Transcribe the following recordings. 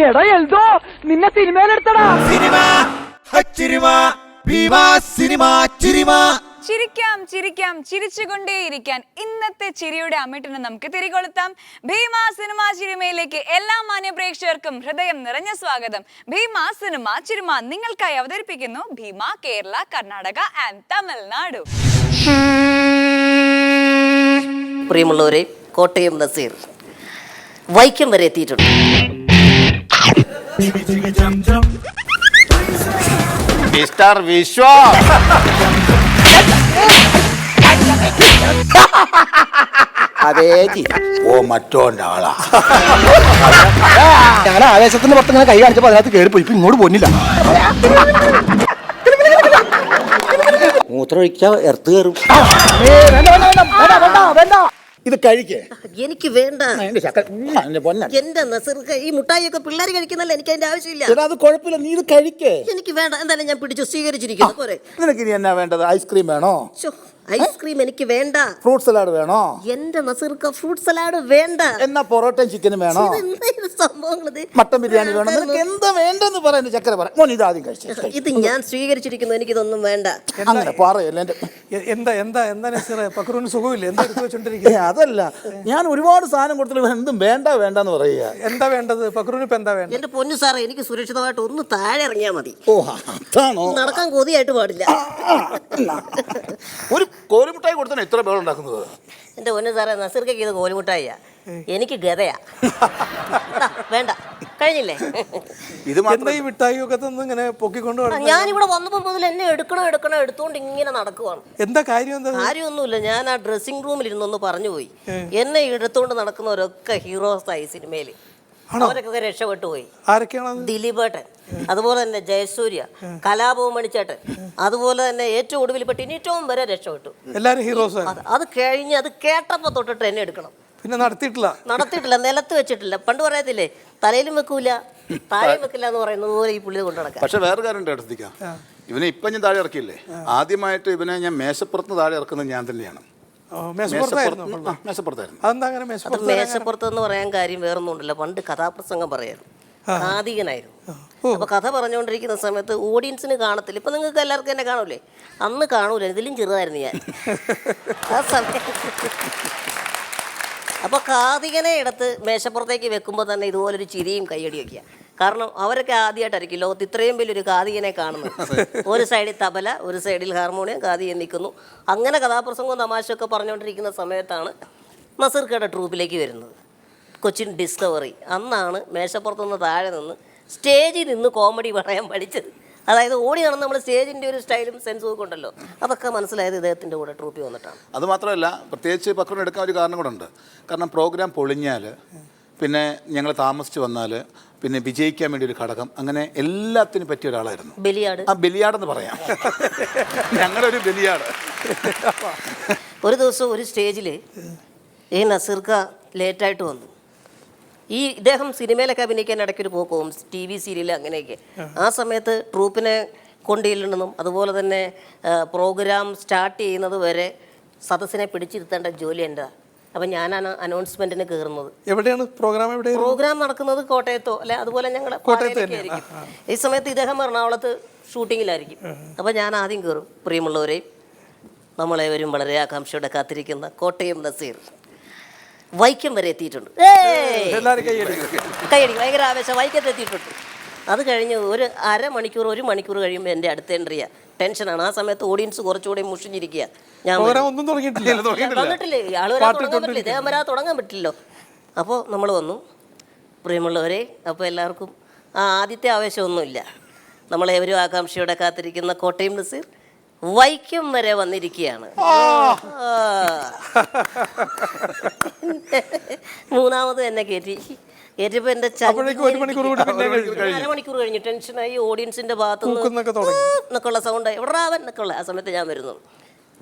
എടാ എൽദോ, നിന്നെ സിനിമയിലെടുത്തടാ. ചിരിക്കാം ചിരിക്കാം ചിരിച്ചുകൊണ്ടേയിരിക്കാൻ ഇന്നത്തെ ചിരിയുടെ അമിട്ടിന് നമുക്ക് തിരികൊളുത്താം. ഭീമ സിനിമ ചിരിമയിലേക്ക് എല്ലാ മാന്യ പ്രേക്ഷകർക്കും ഹൃദയം നിറഞ്ഞ സ്വാഗതം. ഭീമ സിനിമ ചിരിമ നിങ്ങൾക്കായി അവതരിപ്പിക്കുന്നു ഭീമ കേരള, കർണാടക ആൻഡ് തമിഴ്നാടു. പ്രിയമുള്ളവരെ, കോട്ടയം നസീർ വൈക്കം വരെ എത്തിയിട്ടുണ്ട്. മിസ്റ്റർ വിശ്വ, അതേ ഓ മറ്റോന്റെ ആളാ. ഞാൻ ആവേശത്തിന് പുറത്ത് ഇങ്ങനെ കൈ കാണിച്ചപ്പോ അതിനകത്ത് കയറിപ്പോയി. ഇപ്പൊ ഇങ്ങോട്ട് പോന്നില്ല. മൂത്രമൊഴിക്കാ എർത്ത് കയറും. ഇത് കഴിക്കേ. എനിക്ക് വേണ്ട. എന്റെ നസീർക്ക, ഈ മുട്ടായി ഒക്കെ പിള്ളേർ കഴിക്കുന്നല്ല, എനിക്ക് അതിന്റെ ആവശ്യമില്ല. അത് കുഴപ്പമില്ല, നീ ഇത് കഴിക്കേ. എനിക്ക് വേണ്ട. എന്തായാലും ഞാൻ പിടിച്ചു സ്വീകരിച്ചിരിക്കുന്നു. പോരെ. നിനക്ക് ഇനി എന്നാ വേണ്ടത്? ഐസ്ക്രീം വേണോ? ഐസ്ക്രീം എനിക്ക് വേണ്ട. ഫ്രൂട്ട് സലാഡ് വേണോ? എന്റെ നസീർക്ക, ഫ്രൂട്ട് സലാഡ് വേണ്ട. എന്നാ പൊറോട്ടയും ചിക്കനും വേണോ? മട്ടൻ ബിരിയാണി വേണോ? നിനക്ക് എന്താ വേണ്ടെന്ന് പറയാൻ ചക്കര പറ. മോൻ ഇത് ആദ്യം കഴിച്ചു. ഇത് ഞാൻ സ്വീകരിച്ചിരിക്കുന്നു, എനിക്കിതൊന്നും വേണ്ട. അങ്ങനെ പറയല്ലേ. അതല്ല, ഞാൻ ഒരുപാട് സാധനം കൊടുത്തിട്ട് എന്തും വേണ്ട വേണ്ടെന്ന് പറയുക. എന്താ വേണ്ടത് പക്രൂന്? ഇപ്പൊ എന്താ വേണ്ടത്? എന്റെ പൊന്നു സാറേ, എനിക്ക് സുരക്ഷിതമായിട്ട് ഒന്ന് താഴെ ഇറങ്ങിയാ മതി. ഓ അതാണോ? നടക്കാൻ കൊതിയായിട്ട് പാടില്ല. ഒരു കോലുമുട്ടായി കൊടുത്താണ് ഇത്ര പേർ ഉണ്ടാക്കുന്നത്. എന്റെ പൊന്നു സാറേ, നസീർക്കയ്ക്ക് ഇത് കോലുമുട്ടായിയാ, എനിക്ക് ഗതയാ. വേണ്ട, കഴിഞ്ഞില്ലേ? ഇത് ഈ മിഠായി ഒക്കെ ഇങ്ങനെ പൊക്കിക്കൊണ്ട് ഞാനിവിടെ വന്നപ്പോ മുതൽ എന്നെ എടുക്കണം എടുത്തോണ്ട് ഇങ്ങനെ നടക്കുവാണ്. എന്താ കാര്യം? കാര്യമൊന്നുമില്ല, ഞാൻ ആ ഡ്രസ്സിംഗ് റൂമിൽ ഇരുന്നൊന്ന് പറഞ്ഞു പോയി. എന്നെ എടുത്തോണ്ട് നടക്കുന്നവരൊക്കെ ഹീറോസായി സിനിമയില്. അവരൊക്കെ രക്ഷപ്പെട്ടു പോയി. ആരൊക്കെയാണ്? ദിലീപേട്ടൻ, അതുപോലെ തന്നെ ജയസൂര്യ, കലാഭവൻ മണിച്ചേട്ടൻ, അതുപോലെ തന്നെ ഏറ്റവും ഒടുവിൽ ടിനിറ്റോം വരെ രക്ഷപ്പെട്ടു. എല്ലാരും ഹീറോസ്. അത് കഴിഞ്ഞ് അത് കേട്ടപ്പോ തൊട്ടിട്ട് എന്നെ എടുക്കണം. പിന്നെ നടത്തിയിട്ടില്ല, നിലത്ത് വെച്ചിട്ടില്ല. പണ്ട് പറയത്തില്ലേ, തലയിലും വെക്കൂല താഴെയും വെക്കില്ല എന്ന് പറയുന്നത് പോലെ ഈ പുള്ളി കൊണ്ട് നടക്കാം. പക്ഷെ വേറെ കാര്യം എടുത്തിക്കാം. ഇവനെ ഇപ്പൊ ഞാൻ താഴെ ഇറക്കിയില്ലേ, ആദ്യമായിട്ട് ഇവനെ ഞാൻ മേശപ്പുറത്ത് താഴെ ഇറക്കുന്നത് ഞാൻ തന്നെയാണ്. മേശപ്പുറത്ത് എന്ന് പറയാൻ കാര്യം വേറൊന്നും ഉണ്ടല്ലോ. പണ്ട് കഥാപ്രസംഗം പറയായിരുന്നു, കാതികനായിരുന്നു. അപ്പൊ കഥ പറഞ്ഞുകൊണ്ടിരിക്കുന്ന സമയത്ത് ഓഡിയൻസിന് കാണത്തില്ല. ഇപ്പൊ നിങ്ങൾക്ക് എല്ലാവർക്കും എന്നെ കാണൂലേ? അന്ന് കാണൂല, ഇതിലും ചെറുതായിരുന്നു ഞാൻ ആ സമയം. അപ്പോൾ കാതികനെ എടുത്ത് മേശപ്പുറത്തേക്ക് വെക്കുമ്പോൾ തന്നെ ഇതുപോലൊരു ചിരിയും കയ്യടിയൊക്കെയാ. കാരണം അവരൊക്കെ ആദ്യമായിട്ടായിരിക്കും ലോകത്ത് ഇത്രയും വലിയൊരു കാതികനെ കാണുന്നത്. ഒരു സൈഡിൽ തബല, ഒരു സൈഡിൽ ഹാർമോണിയം, കാതികൻ നിൽക്കുന്നു. അങ്ങനെ കഥാപ്രസംഗവും തമാശയൊക്കെ പറഞ്ഞുകൊണ്ടിരിക്കുന്ന സമയത്താണ് നസീർക്കയുടെ ട്രൂപ്പിലേക്ക് വരുന്നത്, കൊച്ചിൻ ഡിസ്കവറി. അന്നാണ് മേശപ്പുറത്തുനിന്ന് താഴെ നിന്ന് സ്റ്റേജിൽ നിന്ന് കോമഡി പറയാൻ പഠിച്ചത്. അതായത് ഓടി നടന്ന് നമ്മൾ സ്റ്റേജിൻ്റെ ഒരു സ്റ്റൈലും സെൻസും ഒക്കെ ഉണ്ടല്ലോ, അതൊക്കെ മനസ്സിലായത് ഇദ്ദേഹത്തിൻ്റെ കൂടെ ട്രൂപ്പിൽ വന്നിട്ടാണ്. അത് മാത്രമല്ല, പ്രത്യേകിച്ച് പക്രൂന് എടുക്കാൻ ഒരു കാരണം കൂടെ ഉണ്ട്. കാരണം പ്രോഗ്രാം പൊളിഞ്ഞാൽ, പിന്നെ ഞങ്ങൾ താമസിച്ച് വന്നാൽ, പിന്നെ വിജയിക്കാൻ വേണ്ടി ഒരു ഘടകം, അങ്ങനെ എല്ലാത്തിനും പറ്റിയ ഒരാളായിരുന്നു. ബലിയാട്. ബലിയാടെന്ന് പറയാം, ഞങ്ങളൊരു ബലിയാട്. ഒരു ദിവസം ഒരു സ്റ്റേജിൽ ഈ നസീർക്ക ലേറ്റായിട്ട് വന്നു. ഇദ്ദേഹം സിനിമയിലൊക്കെ അഭിനയിക്കാൻ ഇടയ്ക്കൊരു പോക്ക് പോകും, TV സീരിയൽ അങ്ങനെയൊക്കെ. ആ സമയത്ത് ട്രൂപ്പിനെ കൊണ്ടുചെല്ലണമെന്നും അതുപോലെ തന്നെ പ്രോഗ്രാം സ്റ്റാർട്ട് ചെയ്യുന്നത് വരെ സദസ്സിനെ പിടിച്ചിരുത്തേണ്ട ജോലി എൻ്റെ. അപ്പം ഞാനാണ് അനൗൺസ്മെൻറ്റിന് കയറുന്നത്. എവിടെയാണ് പ്രോഗ്രാം? പ്രോഗ്രാം നടക്കുന്നത് കോട്ടയത്തോ അല്ലെ അതുപോലെ ഞങ്ങളുടെ ആയിരിക്കും. ഈ സമയത്ത് ഇദ്ദേഹം എറണാകുളത്ത് ഷൂട്ടിങ്ങിലായിരിക്കും. അപ്പം ഞാൻ ആദ്യം കയറും. പ്രിയമുള്ളവരെ, നമ്മളേവരും വളരെ ആകാംക്ഷയോടെ കാത്തിരിക്കുന്ന കോട്ടയം നസീർ വൈക്കം വരെ എത്തിയിട്ടുണ്ട്. കൈയടി, ഭയങ്കര ആവേശം. വൈക്കത്ത് എത്തിയിട്ടുണ്ട്. അത് കഴിഞ്ഞ് ഒരു അരമണിക്കൂർ, 1 മണിക്കൂർ കഴിയുമ്പോൾ എൻ്റെ അടുത്ത എൻട്രിയാ. ടെൻഷനാണ്. ആ സമയത്ത് ഓഡിയൻസ് കുറച്ചുകൂടെ മുഷിഞ്ഞിരിക്കുക. ഞാൻ വന്നിട്ടില്ലേ, ആൾ വരാൻ തുടങ്ങാൻ പറ്റില്ല, ഇദ്ദേഹം വരാതെ തുടങ്ങാൻ പറ്റില്ലല്ലോ. അപ്പോൾ നമ്മൾ വന്നു. പ്രിയമുള്ളവരെ, അപ്പോൾ എല്ലാവർക്കും ആദ്യത്തെ ആവേശമൊന്നുമില്ല. നമ്മളേവരും ആകാംക്ഷയോടെ കാത്തിരിക്കുന്ന കോട്ടയം നസീർ വൈക്കം വരെ വന്നിരിക്കുകയാണ്. മൂന്നാമത് എന്നെ കയറ്റിയപ്പോൾ എൻ്റെ അരമണിക്കൂർ കഴിഞ്ഞു. ടെൻഷനായി. ഓഡിയൻസിന്റെ ഭാഗത്തുനിന്നൊക്കെയുള്ള സൗണ്ട്, എവിടെ ആവൻ എന്നൊക്കെയുള്ള. ആ സമയത്ത് ഞാൻ വരുന്നു.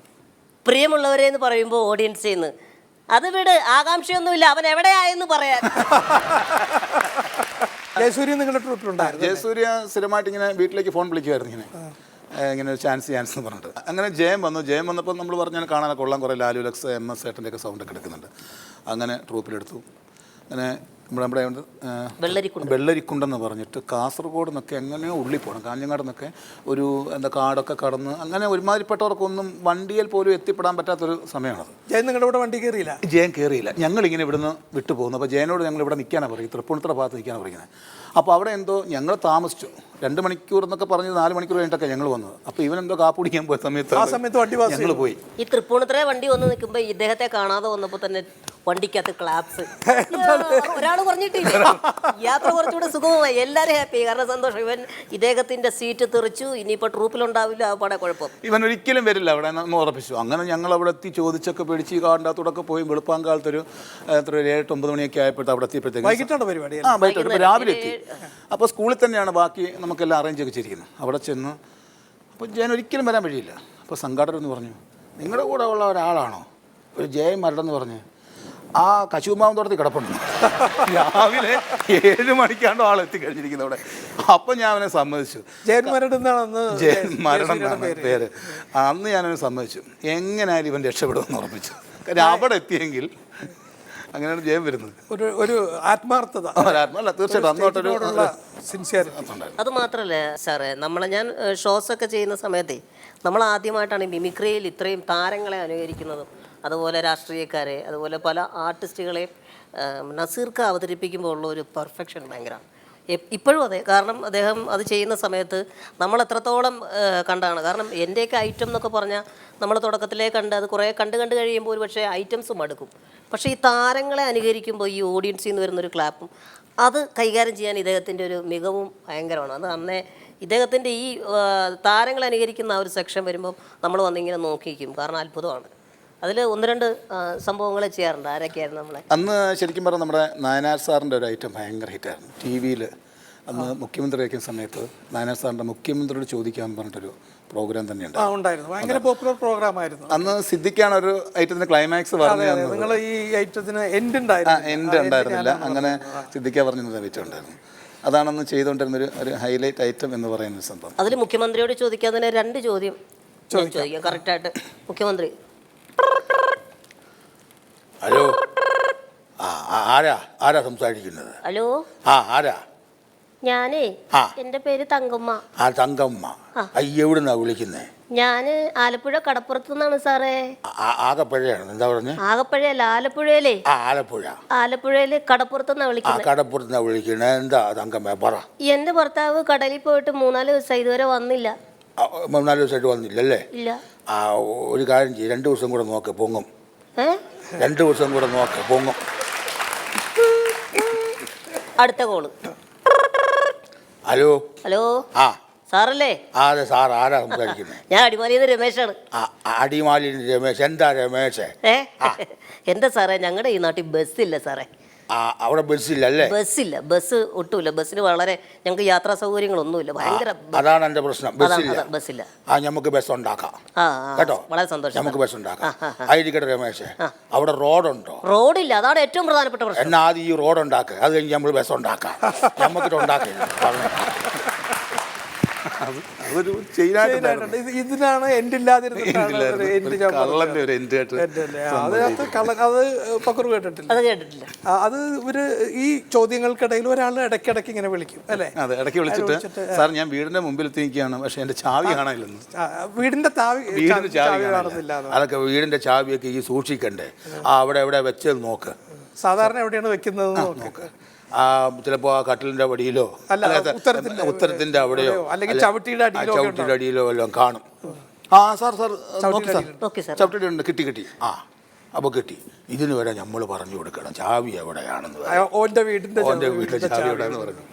പ്രിയമുള്ളവരെ എന്ന് പറയുമ്പോൾ ഓഡിയൻസിൽ നിന്ന് അത് വിട്, ആകാംക്ഷയൊന്നുമില്ല, അവൻ എവിടെയായെന്ന് പറയാൻ. ജയസൂര്യ നിങ്ങളുടെ ട്രൂപ്പിലുണ്ടായിരുന്നു? ജയസൂര്യ സ്ഥിരമായിട്ട് ഇങ്ങനെ വീട്ടിലേക്ക് ഫോൺ വിളിക്കുമായിരുന്നു, ഇങ്ങനെ ചാൻസ് എന്ന് പറഞ്ഞിട്ട്. അങ്ങനെ ജയം വന്നപ്പോൾ നമ്മൾ പറഞ്ഞാൽ കാണാനൊക്കെ കൊള്ളാൻ, കുറേ ലാലു ലക്സ്, MS ഏട്ടൻ്റെ ഒക്കെ സൗണ്ടൊക്കെ എടുക്കുന്നുണ്ട്. അങ്ങനെ ട്രൂപ്പിലെടുത്തു. അങ്ങനെ നമ്മുടെ വെള്ളരിക്കുണ്ട്. വെള്ളരിക്കുണ്ടെന്ന് പറഞ്ഞിട്ട് കാസർഗോഡ് നിന്നൊക്കെ എങ്ങനെയോ ഉള്ളിൽ പോകണം, കാഞ്ഞങ്ങാട് നിന്നൊക്കെ ഒരു കാടൊക്കെ കടന്ന് അങ്ങനെ ഒരുമാതിരിപ്പെട്ടവർക്കൊന്നും വണ്ടിയിൽ പോലും എത്തിപ്പെടാൻ പറ്റാത്തൊരു സമയമാണത്. ജയൻ നിങ്ങളുടെ ഇവിടെ വണ്ടി കയറിയില്ല? ജയൻ കയറിയില്ല. ഞങ്ങളിങ്ങനെ ഇവിടുന്ന് വിട്ടു പോകുന്നു. അപ്പോൾ ജയനോട് ഞങ്ങൾ ഇവിടെ നിൽക്കാനാണ് പറയും, തൃപ്പൂണിത്തുറ ഭാഗത്ത് നിൽക്കാനാണ് പറയുന്നത്. അപ്പോൾ അവിടെ എന്തോ ഞങ്ങൾ താമസിച്ചു 2 മണിക്കൂർ എന്നൊക്കെ പറഞ്ഞ് 4 മണിക്കൂർ കഴിഞ്ഞിട്ടൊക്കെ ഞങ്ങൾ വന്നത്. അപ്പോൾ ഇവനെന്തോ കാപ്പ് കുടിക്കാൻ പോയ സമയത്ത് വണ്ടി ഞങ്ങൾ പോയി. ഈ തൃപ്പൂണിത്തുറ വണ്ടി വന്ന് നിൽക്കുമ്പോൾ ഇദ്ദേഹത്തെ കാണാതെ വന്നപ്പോൾ തന്നെ വണ്ടിക്കകത്ത് ക്ലാപ്സ്. ഒരാൾ പറഞ്ഞിട്ടില്ല, യാത്ര കുറച്ചുകൂടെ സുഗമമായി, എല്ലാവരും ഹാപ്പി. കാരണം സന്തോഷം, ഇവൻ ഇദ്ദേഹത്തിന്റെ സീറ്റ് തെറിച്ചു, ഇനിയിപ്പോൾ ട്രൂപ്പിലുണ്ടാവില്ല, ആ പാടെ കുഴപ്പം. ഇവൻ ഒരിക്കലും വരില്ല അവിടെ എന്ന് ഉറപ്പിച്ചു. അങ്ങനെ ഞങ്ങൾ അവിടെ എത്തി ചോദിച്ചൊക്കെ പേടിച്ച് കാടിനകത്തൂടെ പോയി. വെളുപ്പാങ്കാലത്തൊരു 7-8-9 മണിയൊക്കെ ആയപ്പോഴത്തെ അവിടെ എത്തിയപ്പോഴത്തേക്ക് വൈകിട്ടാണ് പരിപാടി. വൈകിട്ട് രാവിലെ എത്തി. അപ്പോൾ സ്കൂളിൽ തന്നെയാണ് ബാക്കി നമുക്കെല്ലാം അറേഞ്ച് ഒക്കെ ചെയ്തിരിക്കുന്നത്. അവിടെ ചെന്ന് അപ്പോൾ ജയൻ ഒരിക്കലും വരാൻ വഴിയില്ല. അപ്പോൾ സംഘാടകരെന്ന് പറഞ്ഞു, നിങ്ങളുടെ കൂടെ ഉള്ള ഒരാളാണോ ഒരു ജയൻ മരടെന്ന് പറഞ്ഞ് ആ കശുമാവും തോട്ടത്തിൽ കിടപ്പുണ്ട്. രാവിലെ 7 മണിക്കാണ്ടോ ആൾ എത്തിക്കഴിഞ്ഞിരിക്കുന്നത് അവിടെ. അപ്പം ഞാൻ അവനെ സമ്മതിച്ചു. ജയൻ മരട് എന്നാണ് ജയൻ മരടം പേര്. അന്ന് ഞാനവനെ സമ്മതിച്ചു, എങ്ങനെയായാലും ഇവൻ രക്ഷപ്പെടുമെന്ന് ഉറപ്പിച്ചു. കാര്യം അവിടെ എത്തിയെങ്കിൽ അങ്ങനെയാണ് ജയം വരുന്നത്. ഒരു ആത്മാർത്ഥത. അല്ല, തീർച്ചയായിട്ടും അന്നോട്ടൊരു സിൻസിയറിറ്റി. അത് മാത്രമല്ല സാറേ, ഞാൻ ഷോസ് ഒക്കെ ചെയ്യുന്ന സമയത്തെ നമ്മൾ ആദ്യമായിട്ടാണ് മിമിക്രിയിൽ ഇത്രയും താരങ്ങളെ അനുകരിക്കുന്നതും അതുപോലെ രാഷ്ട്രീയക്കാരെ അതുപോലെ പല ആർട്ടിസ്റ്റുകളെയും നസീർക്ക് അവതരിപ്പിക്കുമ്പോൾ ഉള്ള ഒരു പെർഫെക്ഷൻ ഭയങ്കരമാണ്. ഇപ്പോഴും അതെ. കാരണം അദ്ദേഹം അത് ചെയ്യുന്ന സമയത്ത് നമ്മൾ എത്രത്തോളം കണ്ടാണ്. കാരണം എൻ്റെയൊക്കെ ഐറ്റം എന്നൊക്കെ പറഞ്ഞാൽ നമ്മൾ തുടക്കത്തിലേ കണ്ട് അത് കുറേ കണ്ട് കഴിയുമ്പോൾ ഒരു പക്ഷേ ഐറ്റംസ് മടുക്കും. പക്ഷേ ഈ താരങ്ങളെ അനുകരിക്കുമ്പോൾ ഈ ഓഡിയൻസിൽ നിന്ന് വരുന്നൊരു ക്ലാപ്പും അത് കൈകാര്യം ചെയ്യാൻ ഇദ്ദേഹത്തിൻ്റെ ഒരു മികവും ഭയങ്കരമാണ്. അത് അന്നേ ഇദ്ദേഹത്തിൻ്റെ ഈ താരങ്ങളെ അനുകരിക്കുന്ന ആ ഒരു സെക്ഷൻ വരുമ്പം നമ്മൾ വന്നിങ്ങനെ നോക്കിയിരിക്കും. കാരണം അത്ഭുതമാണ്. അതിൽ 1-2 സംഭവങ്ങൾ ചെയ്യാറുണ്ട്. ആരൊക്കെയായിരുന്നു നമ്മളെ അന്ന് ശരിക്കും പറഞ്ഞാൽ നമ്മുടെ നായനാർ സാറിൻ്റെ ഒരു ഐറ്റം ഭയങ്കര ഹിറ്റായിരുന്നു. ടി വിയിൽ അന്ന് മുഖ്യമന്ത്രി ആയിരിക്കുന്ന സമയത്ത് നായനാർ സാറിൻ്റെ മുഖ്യമന്ത്രിയോട് ചോദിക്കാൻ പറഞ്ഞിട്ടൊരു പ്രോഗ്രാം തന്നെ ഉണ്ടായിരുന്നു. ഭയങ്കര പോപ്പുലർ പ്രോഗ്രാം ആയിരുന്നു. അന്ന് സിദ്ദിഖാണ് ഒരു ഐറ്റത്തിന് ക്ലൈമാക്സ് പറഞ്ഞു. നിങ്ങൾ ഈ ഐറ്റത്തിന് എൻഡ് ഉണ്ടായിരുന്നില്ല. അങ്ങനെ സിദ്ദിഖ പറഞ്ഞ ഐറ്റം ഉണ്ടായിരുന്നു. അതാണെന്ന് ചെയ്തുകൊണ്ടിരുന്നൊരു ഹൈലൈറ്റ് ഐറ്റം എന്ന് പറയുന്ന സംഭവം. അതിൽ മുഖ്യമന്ത്രിയോട് ചോദിക്കാൻ തന്നെ 2 ചോദ്യം ചോദിക്കാം കറക്റ്റായിട്ട്. മുഖ്യമന്ത്രി, ഹലോ, ആരാ സംസാരിക്കുന്നത്? ഹലോ, ആരാ? ഞാനേ എന്റെ പേര് തങ്കമ്മ. തങ്കമ്മ, എവിടുന്നാ വിളിക്കുന്നേ? ഞാന് ആലപ്പുഴ കടപ്പുറത്ത് നിന്നാണ് സാറേ. ആകപ്പുഴയാണ്. എന്താ പറഞ്ഞേ? ആകപ്പുഴയല്ല, ആലപ്പുഴയിലേ. ആലപ്പുഴയില് കടപ്പുറത്തുനിന്നാ വിളിക്കുന്നത്. കടപ്പുറത്തുനിന്നാ വിളിക്കണേ. എന്താ തങ്കമ്മ പറ. എന്റെ ഭർത്താവ് കടലിൽ പോയിട്ട് 3-4 ദിവസം ഇതുവരെ വന്നില്ല. 3-4 ദിവസമായിട്ട് വന്നില്ലല്ലേ? ഇല്ല. ഒരു കാര്യം ചെയ്യും, 2 ദിവസം കൂടെ നോക്ക്, പൊങ്ങും. 2 ദിവസം കൂടെ നോക്ക്, പൊങ്ങും. അടുത്ത കോള്. ഹലോ. ഹലോ, സാറല്ലേ? അതെ സാർ. ആരാ സംസാരിക്കുന്നത്? ഞാൻ അടിമാലിന്ന് രമേശാണ്. അടിമാലി രമേശ്. എന്താ രമേശ്? എന്താ സാറേ, ഞങ്ങളുടെ ഈ നാട്ടിൽ ബസ്സില്ല സാറേ. അവിടെ ബസ്സില്ലല്ലേ? ബസ്സില്ല, ബസ് ഒട്ടുമില്ല. ബസ്സിന് വളരെ ഞങ്ങൾക്ക് യാത്രാ സൗകര്യങ്ങളൊന്നുമില്ല. ഭയങ്കര അതാണ് എന്റെ പ്രശ്നം. ബസ്സില്ല. നമുക്ക് ബസ് ഉണ്ടാക്കാം കേട്ടോ. വളരെ സന്തോഷം. നമുക്ക് ബസ് ഉണ്ടാക്കാം. ആയിരിക്കട്ടെ രമേശ്, അവിടെ റോഡുണ്ടോ? റോഡില്ല, അതാണ് ഏറ്റവും പ്രധാനപ്പെട്ട പ്രശ്നം. എന്നാ ആദ്യം ഈ റോഡ് ഉണ്ടാക്കുക, അത് കഴിഞ്ഞ് നമ്മൾ ബസ് ഉണ്ടാക്കാം. നമുക്കിട്ട് ഉണ്ടാക്കില്ല. ഇതിനാണ് എൻഡ് ഇല്ലാതിരുന്നത്. പക്കർ കേട്ടിട്ടില്ല. അത് ഒരു ഈ ചോദ്യങ്ങൾക്കിടയിൽ ഒരാൾ ഇടയ്ക്കിടയ്ക്ക് ഇങ്ങനെ വിളിക്കും അല്ലേ? അതെ, ഇടയ്ക്ക് വിളിച്ചിട്ട് സാർ ഞാൻ വീടിന്റെ മുമ്പിൽ എത്തിയിരിക്കുകയാണ്, പക്ഷെ എന്റെ ചാവി കാണാനില്ലെന്ന്. വീടിന്റെ ചാവി കാണുന്നില്ല. അതൊക്കെ വീടിന്റെ ചാവിയൊക്കെ ഈ സൂക്ഷിക്കണ്ടേ? അവിടെ എവിടെ വെച്ചത് നോക്ക്. സാധാരണ എവിടെയാണ് വെക്കുന്നത് നോക്ക്. ചിലപ്പോ ആ കട്ടിലിന്റെ വടിയിലോ ഉത്തരത്തിന്റെ അവിടെയോ അല്ലെങ്കിൽ ചവിട്ടിയുടെ അടിയിലോ എല്ലാം കാണും. സാർ ചവിട്ടിയുടെ ഉണ്ട്. കിട്ടി. അപ്പോൾ കിട്ടി. ഇതിന് വരെ നമ്മൾ പറഞ്ഞു കൊടുക്കണം ചാവി എവിടെയാണെന്ന്. ഓന്റെ വീടിന്റെ ചാവി എവിടെയാണെന്ന് പറഞ്ഞു.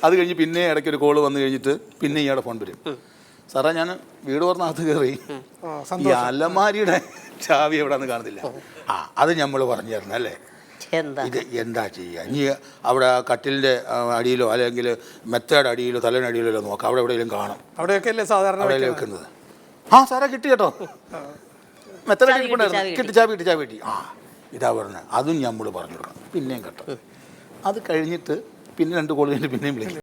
അത് കഴിഞ്ഞ് പിന്നെ ഇടയ്ക്ക് ഒരു കോള് വന്നു കഴിഞ്ഞിട്ട് പിന്നെ ഇയാളുടെ ഫോൺ വരും. സാറേ, ഞാൻ വീട് പറഞ്ഞകത്ത് കയറി ഈ അലമാരിയുടെ ചാവി എവിടെയാണെന്ന് കാണുന്നില്ല. അത് നമ്മൾ പറഞ്ഞു തരണം അല്ലേ? ഇത് എന്താ ചെയ്യുക? ഇനി അവിടെ കട്ടിലിൻ്റെ അടിയിലോ അല്ലെങ്കിൽ മെത്തയുടെ അടിയിലോ തലനടിയിലോ നോക്കാം. അവിടെ എവിടെയെങ്കിലും കാണും. അവിടെയൊക്കെ സാധാരണ വെക്കുന്നത്. സാറേ കിട്ടി കേട്ടോ. മെത്തയുടെ കിട്ടി, ചാവി കിട്ടി. ഇതാ പറഞ്ഞത്. അതും നമ്മൾ പറഞ്ഞു കൊടുക്കണം. പിന്നെയും കേട്ടോ. അത് കഴിഞ്ഞിട്ട് പിന്നെ 2 കോൾ കഴിഞ്ഞിട്ട് പിന്നെയും വിളിക്കും.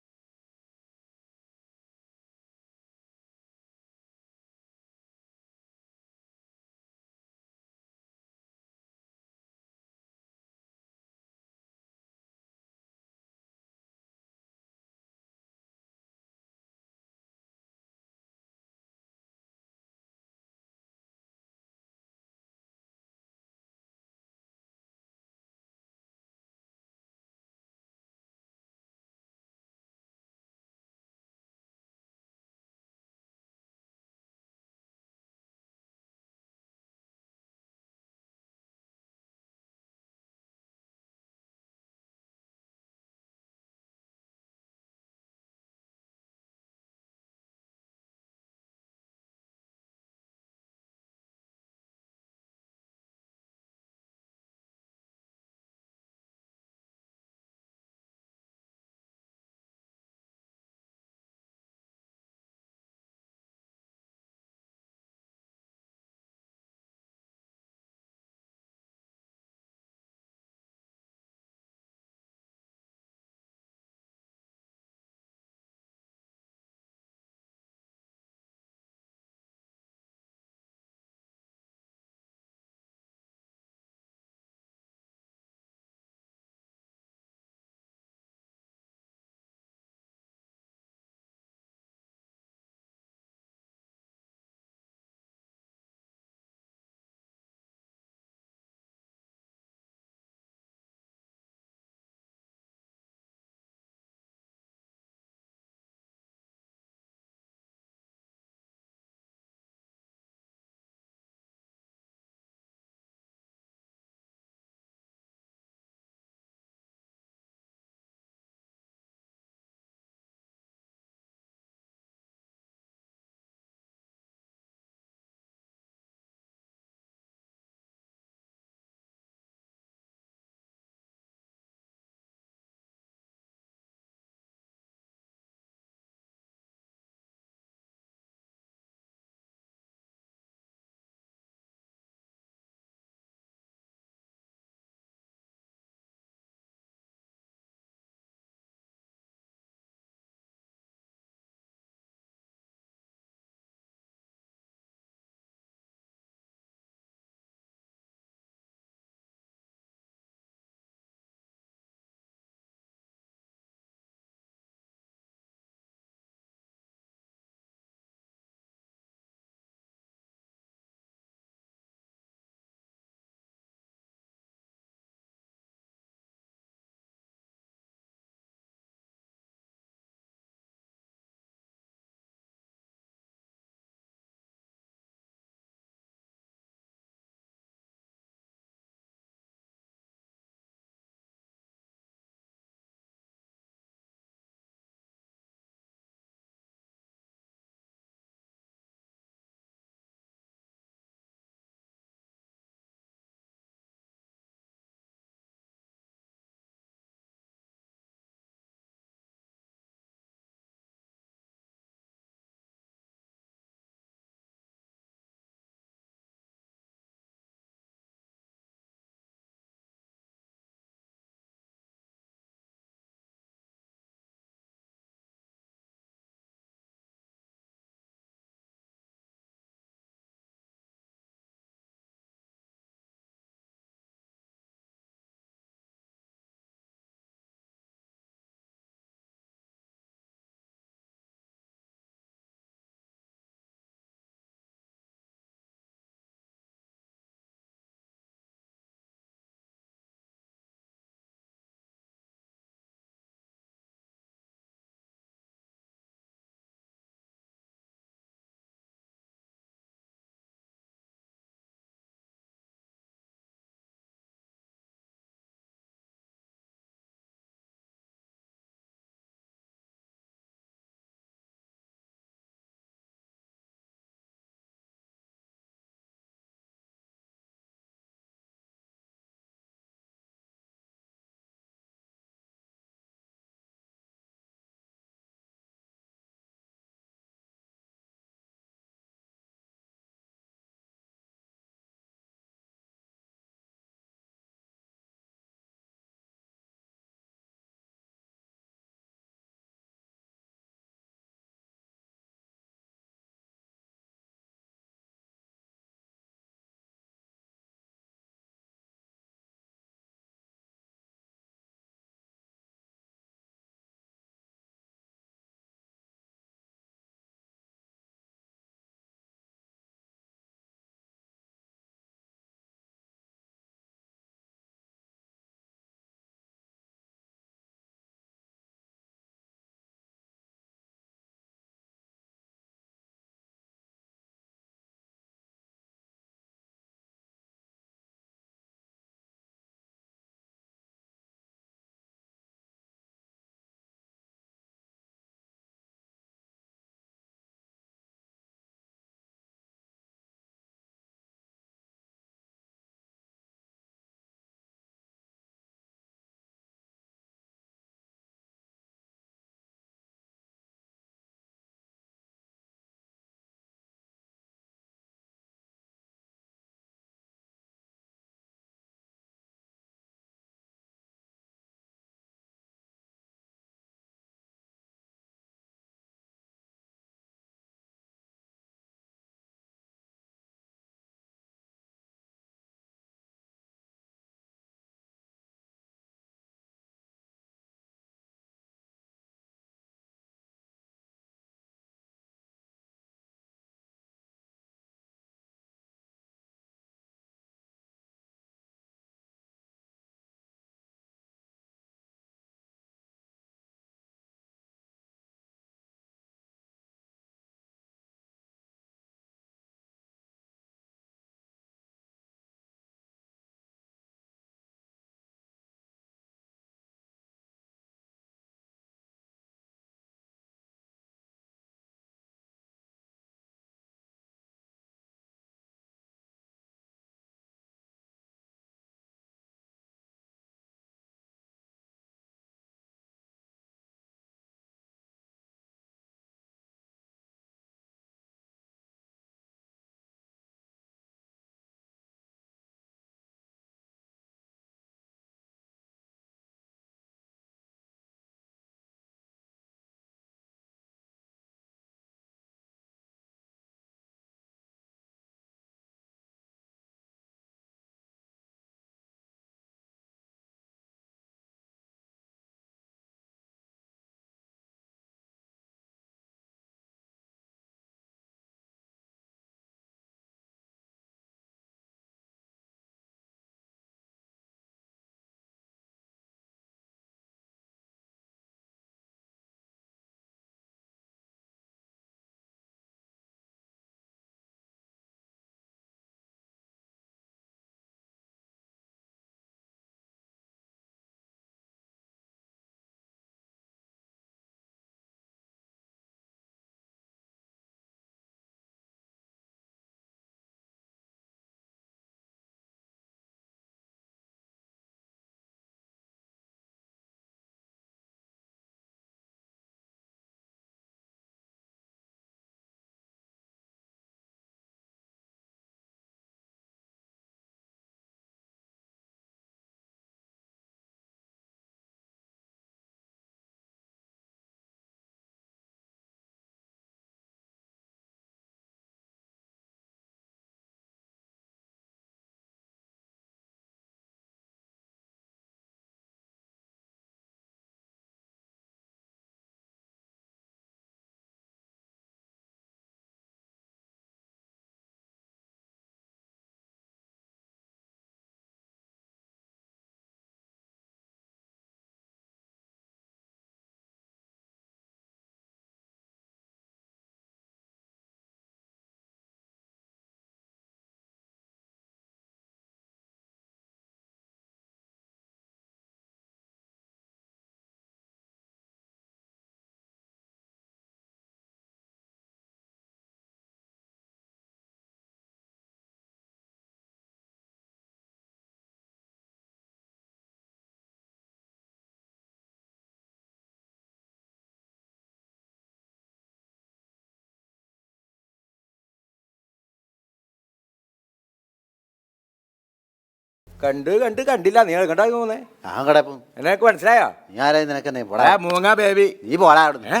കണ്ടില്ല. നിങ്ങൾ കണ്ടാ പോകുന്നേ? ഞാൻ കടപ്പം എനക്ക് മനസ്സിലായോ? നീ ആരായി നിനക്ക് തന്നെ പോടാ. മൂങ്ങ ബേബി. നീ പോടാ അവിടുന്ന്.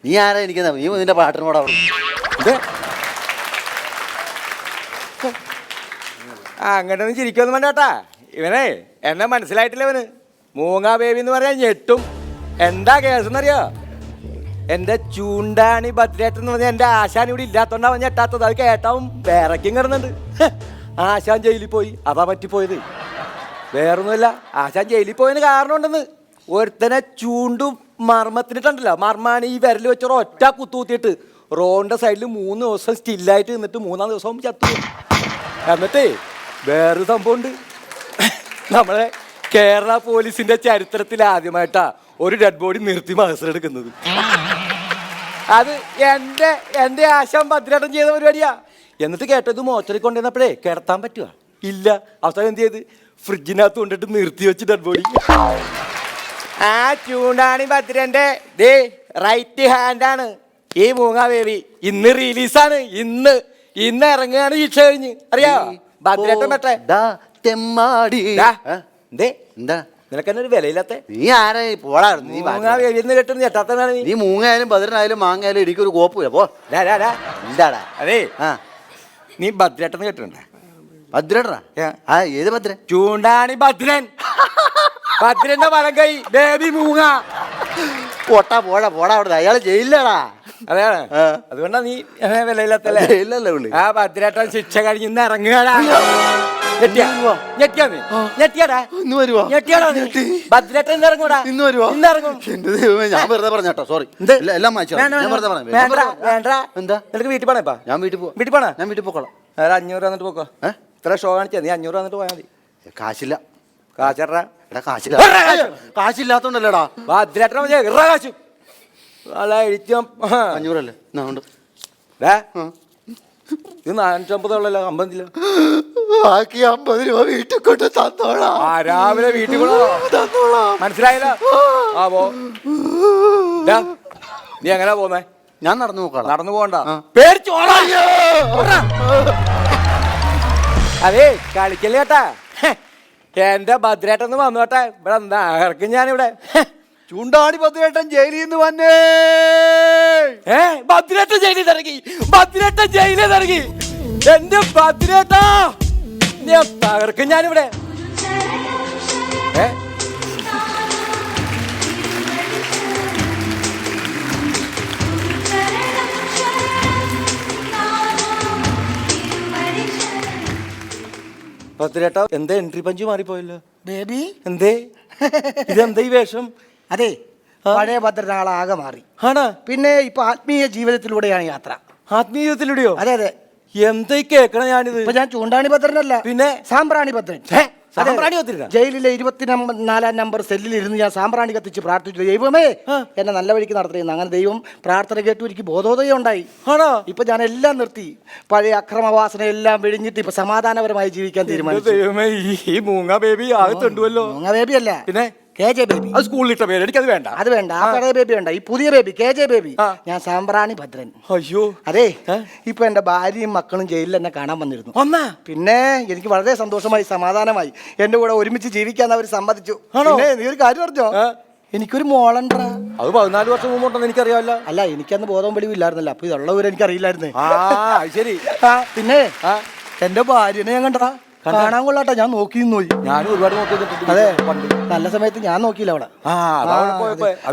നീ ആരാ എനിക്ക് നീ നിന്റെ പാട്ടിന് പോടാ അവിടെ. ഇത് അങ്ങോട്ടൊന്നും ചിരിക്കൊന്നും വേണ്ട കേട്ടാ. ഇവനെ എന്നെ മനസ്സിലായിട്ടില്ല. ഇവന് മൂങ്ങ ബേബി എന്ന് പറയാൻ ഞെട്ടും. എന്താ കേസെന്നറിയോ? എൻ്റെ ചൂണ്ടാണി ബദ്രേട്ടൻ എന്ന് പറഞ്ഞാൽ എൻ്റെ ആശാൻ ഇവിടെ ഇല്ലാത്തോണ്ടാവൻ ഞെട്ടാത്തത്. അത് കേട്ടാവും വേറെക്കും കിടന്നുണ്ട്. ആശാൻ ജയിലിൽ പോയി, അതാ പറ്റിപ്പോയത്. വേറൊന്നുമില്ല, ആശാൻ ജയിലിൽ പോയതിന് കാരണമുണ്ടെന്ന്. ഒരുത്തനെ ചൂണ്ടും മർമ്മത്തിനിട്ടുണ്ടല്ലോ, മർമ്മാണ് ഈ വിരൽ വെച്ചൊരു ഒറ്റ കുത്തൂത്തിയിട്ട് റോഡിൻ്റെ സൈഡിൽ 3 ദിവസം സ്റ്റില്ലായിട്ട് നിന്നിട്ട് 3-ാം ദിവസം ചത്തു. എന്നിട്ടേ വേറൊരു സംഭവമുണ്ട്. നമ്മളെ കേരള പോലീസിന്റെ ചരിത്രത്തിൽ ആദ്യമായിട്ടാ ഒരു ഡെഡ് ബോഡി നിർത്തി മത്സരം. അത് എൻ്റെ ആശാൻ ഭദ്രേട്ടൻ ചെയ്ത പരിപാടിയാ. എന്നിട്ട് കേട്ടത് മോച്ചറി കൊണ്ടുവന്നപ്പോഴേ കിടത്താൻ പറ്റുക ഇല്ല. അവസാനം എന്ത് ചെയ്ത് ഫ്രിഡ്ജിനകത്ത് കൊണ്ടിട്ട് നിർത്തി വെച്ച് ഡെഡ് ബോഡി. ആ ചൂണ്ടാണി ഭദ്രന്റെ റൈറ്റ് ഹാൻഡാണ് ഈ മൂങ്ങ ബേബി. ഇന്ന് റിലീസാണ്. ഇന്ന് ഇറങ്ങുകയാണ് ശിക്ഷ കഴിഞ്ഞ്. അറിയാ ഭദ്രേട്ടൻ പറ്റേ തെമ്മാടി. എന്താ നിനക്കെന്നെ ഒരു വിലയില്ലാത്ത? നീ ആരാ പോടാ. നീ കേട്ടൊന്നും ഞെട്ടാത്തതാണ് നീ. നീ മൂങ്ങയായാലും ബദ്രനായാലും മാങ്ങയായാലും എനിക്കൊരു കോപ്പില്ല. പോ എന്താടാ? അതേ നീ ഭദ്രേട്ടൻ കേട്ടിട്ടുണ്ടോ? ഭദ്രേട്ടനാ? ആ ഏത് ഭദ്രൻ? ചൂണ്ടാണി ഭദ്രൻ. ഭദ്രന്റെ വലം കൈ ബേബി മൂങ്ങ. പോട്ടാ പോടാ പോടാ അവിടെ. അയാള് ജയിലിലാടാ. അതാണ്. അതുകൊണ്ടാ നീ വിലയില്ലാത്തല്ലേ? ജയിലല്ലേ പുള്ളി. ആ ഭദ്രേട്ടൻ ശിക്ഷ കഴിഞ്ഞ് ഇന്ന് ഇറങ്ങുകയാടാ. ഞെട്ടിയാടാ. ഇന്ന് വരുവാ? ഞെട്ടിയാടാ ഭദ്രേട്ടൻ ഇന്ന് ഇറങ്ങൂടാ. ഇന്ന് വരുവാ? ഇന്ന് ഇറങ്ങും. എന്റെ ദൈവമേ, ഞാൻ വെറുതെ പറഞ്ഞോ. സോറി. എല്ലാം മാറ്റി. വേണ്ട. എന്താ നിനക്ക് വീട്ടിൽ പോണേപ്പാ? ഞാൻ വീട്ടിൽ പോവാ. വീട്ടിൽ പോണേ? ഞാൻ വീട്ടിൽ പോക്കോളാം. 500 വന്നിട്ട് പോക്കോ. ഇത്ര ഷോ കാണിച്ചാ നീ 500 വന്നിട്ട് പോയാൽ മതി. കാശില്ല. കാശേട്ടാ. എടാ കാശില്ല. കാശില്ലാത്തോണ്ടല്ലേടാ. ഭദ്രേട്ടൻ കാശു അല്ല എഴുത്തിയാ 500 അല്ലേ? ഉണ്ട്. ഇത് 450 ഉള്ളല്ലോ. 50 ഇല്ല. ബാക്കി 50 രൂപ വീട്ടിൽ കൊണ്ട് തന്നോളാം. രാവിലെ വീട്ടിൽ തന്നോളാം. മനസ്സിലായില്ല? ആ പോ. നീ എങ്ങനെയാ പോന്നേ? ഞാൻ നടന്നു നോക്കാം. നടന്നു പോകണ്ട, പേടിച്ചു. അതേ കളിക്കല്ലേ ചേട്ടാ. എന്റെ ഭദ്രേട്ടന്ന് വന്നോട്ടെ. ഇവിടെ എന്താ ഇറക്കും ഞാനിവിടെ. ചൂണ്ടാണി ഭദ്രേട്ടൻ ജയിലിൽ നിന്ന് വന്നേ. ഭദ്രേട്ടൻ ജയിലിൽ ഇറങ്ങി. ഭദ്രേട്ടൻ ജയിലിൽ ഇറങ്ങി. എന്റെ ഭദ്രേട്ടാ ഞാൻ തകർക്കും ഞാനിവിടെ. ഭദ്രേട്ടാ എന്താ എൻട്രി പഞ്ച് മാറിപ്പോയല്ലോ ബേബി. എന്തേ ഇതെന്താ ഈ വേഷം? അതെ, പഴയ ഭദ്രനാളാകെ മാറി. ആണോ? പിന്നെ ഇപ്പൊ ആത്മീയ ജീവിതത്തിലൂടെയാണ് യാത്ര. ആത്മീയത്തിലൂടെയോ? അതെ അതെ. എന്താ കേക്കണ ഞാനിത്? ഇപ്പൊ ഞാൻ ചൂണ്ടാണി ഭദ്രനല്ല, പിന്നെ സാമ്പ്രാണി ഭദ്രൻ. സാമ്പ്രാണി ഭദ്രനാ? ജയിലിലെ 24-ാം നമ്പർ സെല്ലിൽ ഇരുന്ന് ഞാൻ സാമ്പ്രാണി കത്തിച്ച് പ്രാർത്ഥിച്ചു, ദൈവമേ എന്നെ നല്ല വഴിക്ക് നടത്തുന്നു. അങ്ങനെ ദൈവം പ്രാർത്ഥന കേട്ടു, എനിക്ക് ബോധോദയം ഉണ്ടായി. ആണോ? ഇപ്പൊ ഞാൻ എല്ലാം നിർത്തി, പഴയ അക്രമവാസന എല്ലാം വെടിഞ്ഞിട്ട് ഇപ്പൊ സമാധാനപരമായി ജീവിക്കാൻ തീരുമാനിച്ചു. ദൈവമേ, ഈ മൂങ്ങ ബേബി ആകത്തുണ്ടല്ലോ. മൂങ്ങ ബേബി അല്ല, പിന്നെ KJ ബേബി. അത് സ്കൂളിലിട്ട പേര്, എനിക്കത് വേണ്ട. അത് വേണ്ട, ആ പഴയ ബേബി വേണ്ട, ഈ പുതിയ ബേബി KJ ബേബി. ഞാൻ സാമ്പ്രാണി ഭദ്രൻ. അയ്യോ. അതെ, ഇപ്പൊ എന്റെ ഭാര്യയും മക്കളും ജയിലിൽ എന്നെ കാണാൻ വന്നിരുന്നു. പിന്നെ എനിക്ക് വളരെ സന്തോഷമായി, സമാധാനമായി. എന്റെ കൂടെ ഒരുമിച്ച് ജീവിക്കാൻ അവർ സമ്മതിച്ചു. പിന്നെ നീ ഒരു കാര്യം പറഞ്ഞോ, എനിക്കൊരു മോളുണ്ടാ. അത് 14 വർഷം മുമ്പോട്ടെന്ന് എനിക്കറിയാമല്ലോ. അല്ല, എനിക്കന്ന് ബോധം വെളിവില്ലായിരുന്നല്ലോ, അപ്പൊ ഇതുള്ളവരെ എനിക്കറിയില്ലായിരുന്നേ. ശരി. പിന്നെ എന്റെ ഭാര്യനെ ഞാൻ കണ്ടടാ, കാണാൻ കൊള്ളാട്ടാ. ഞാൻ നോക്കി പോയി. ഞാനും ഒരുപാട് നോക്കി. അതെ, നല്ല സമയത്ത് ഞാൻ നോക്കിയില്ല അവളെ.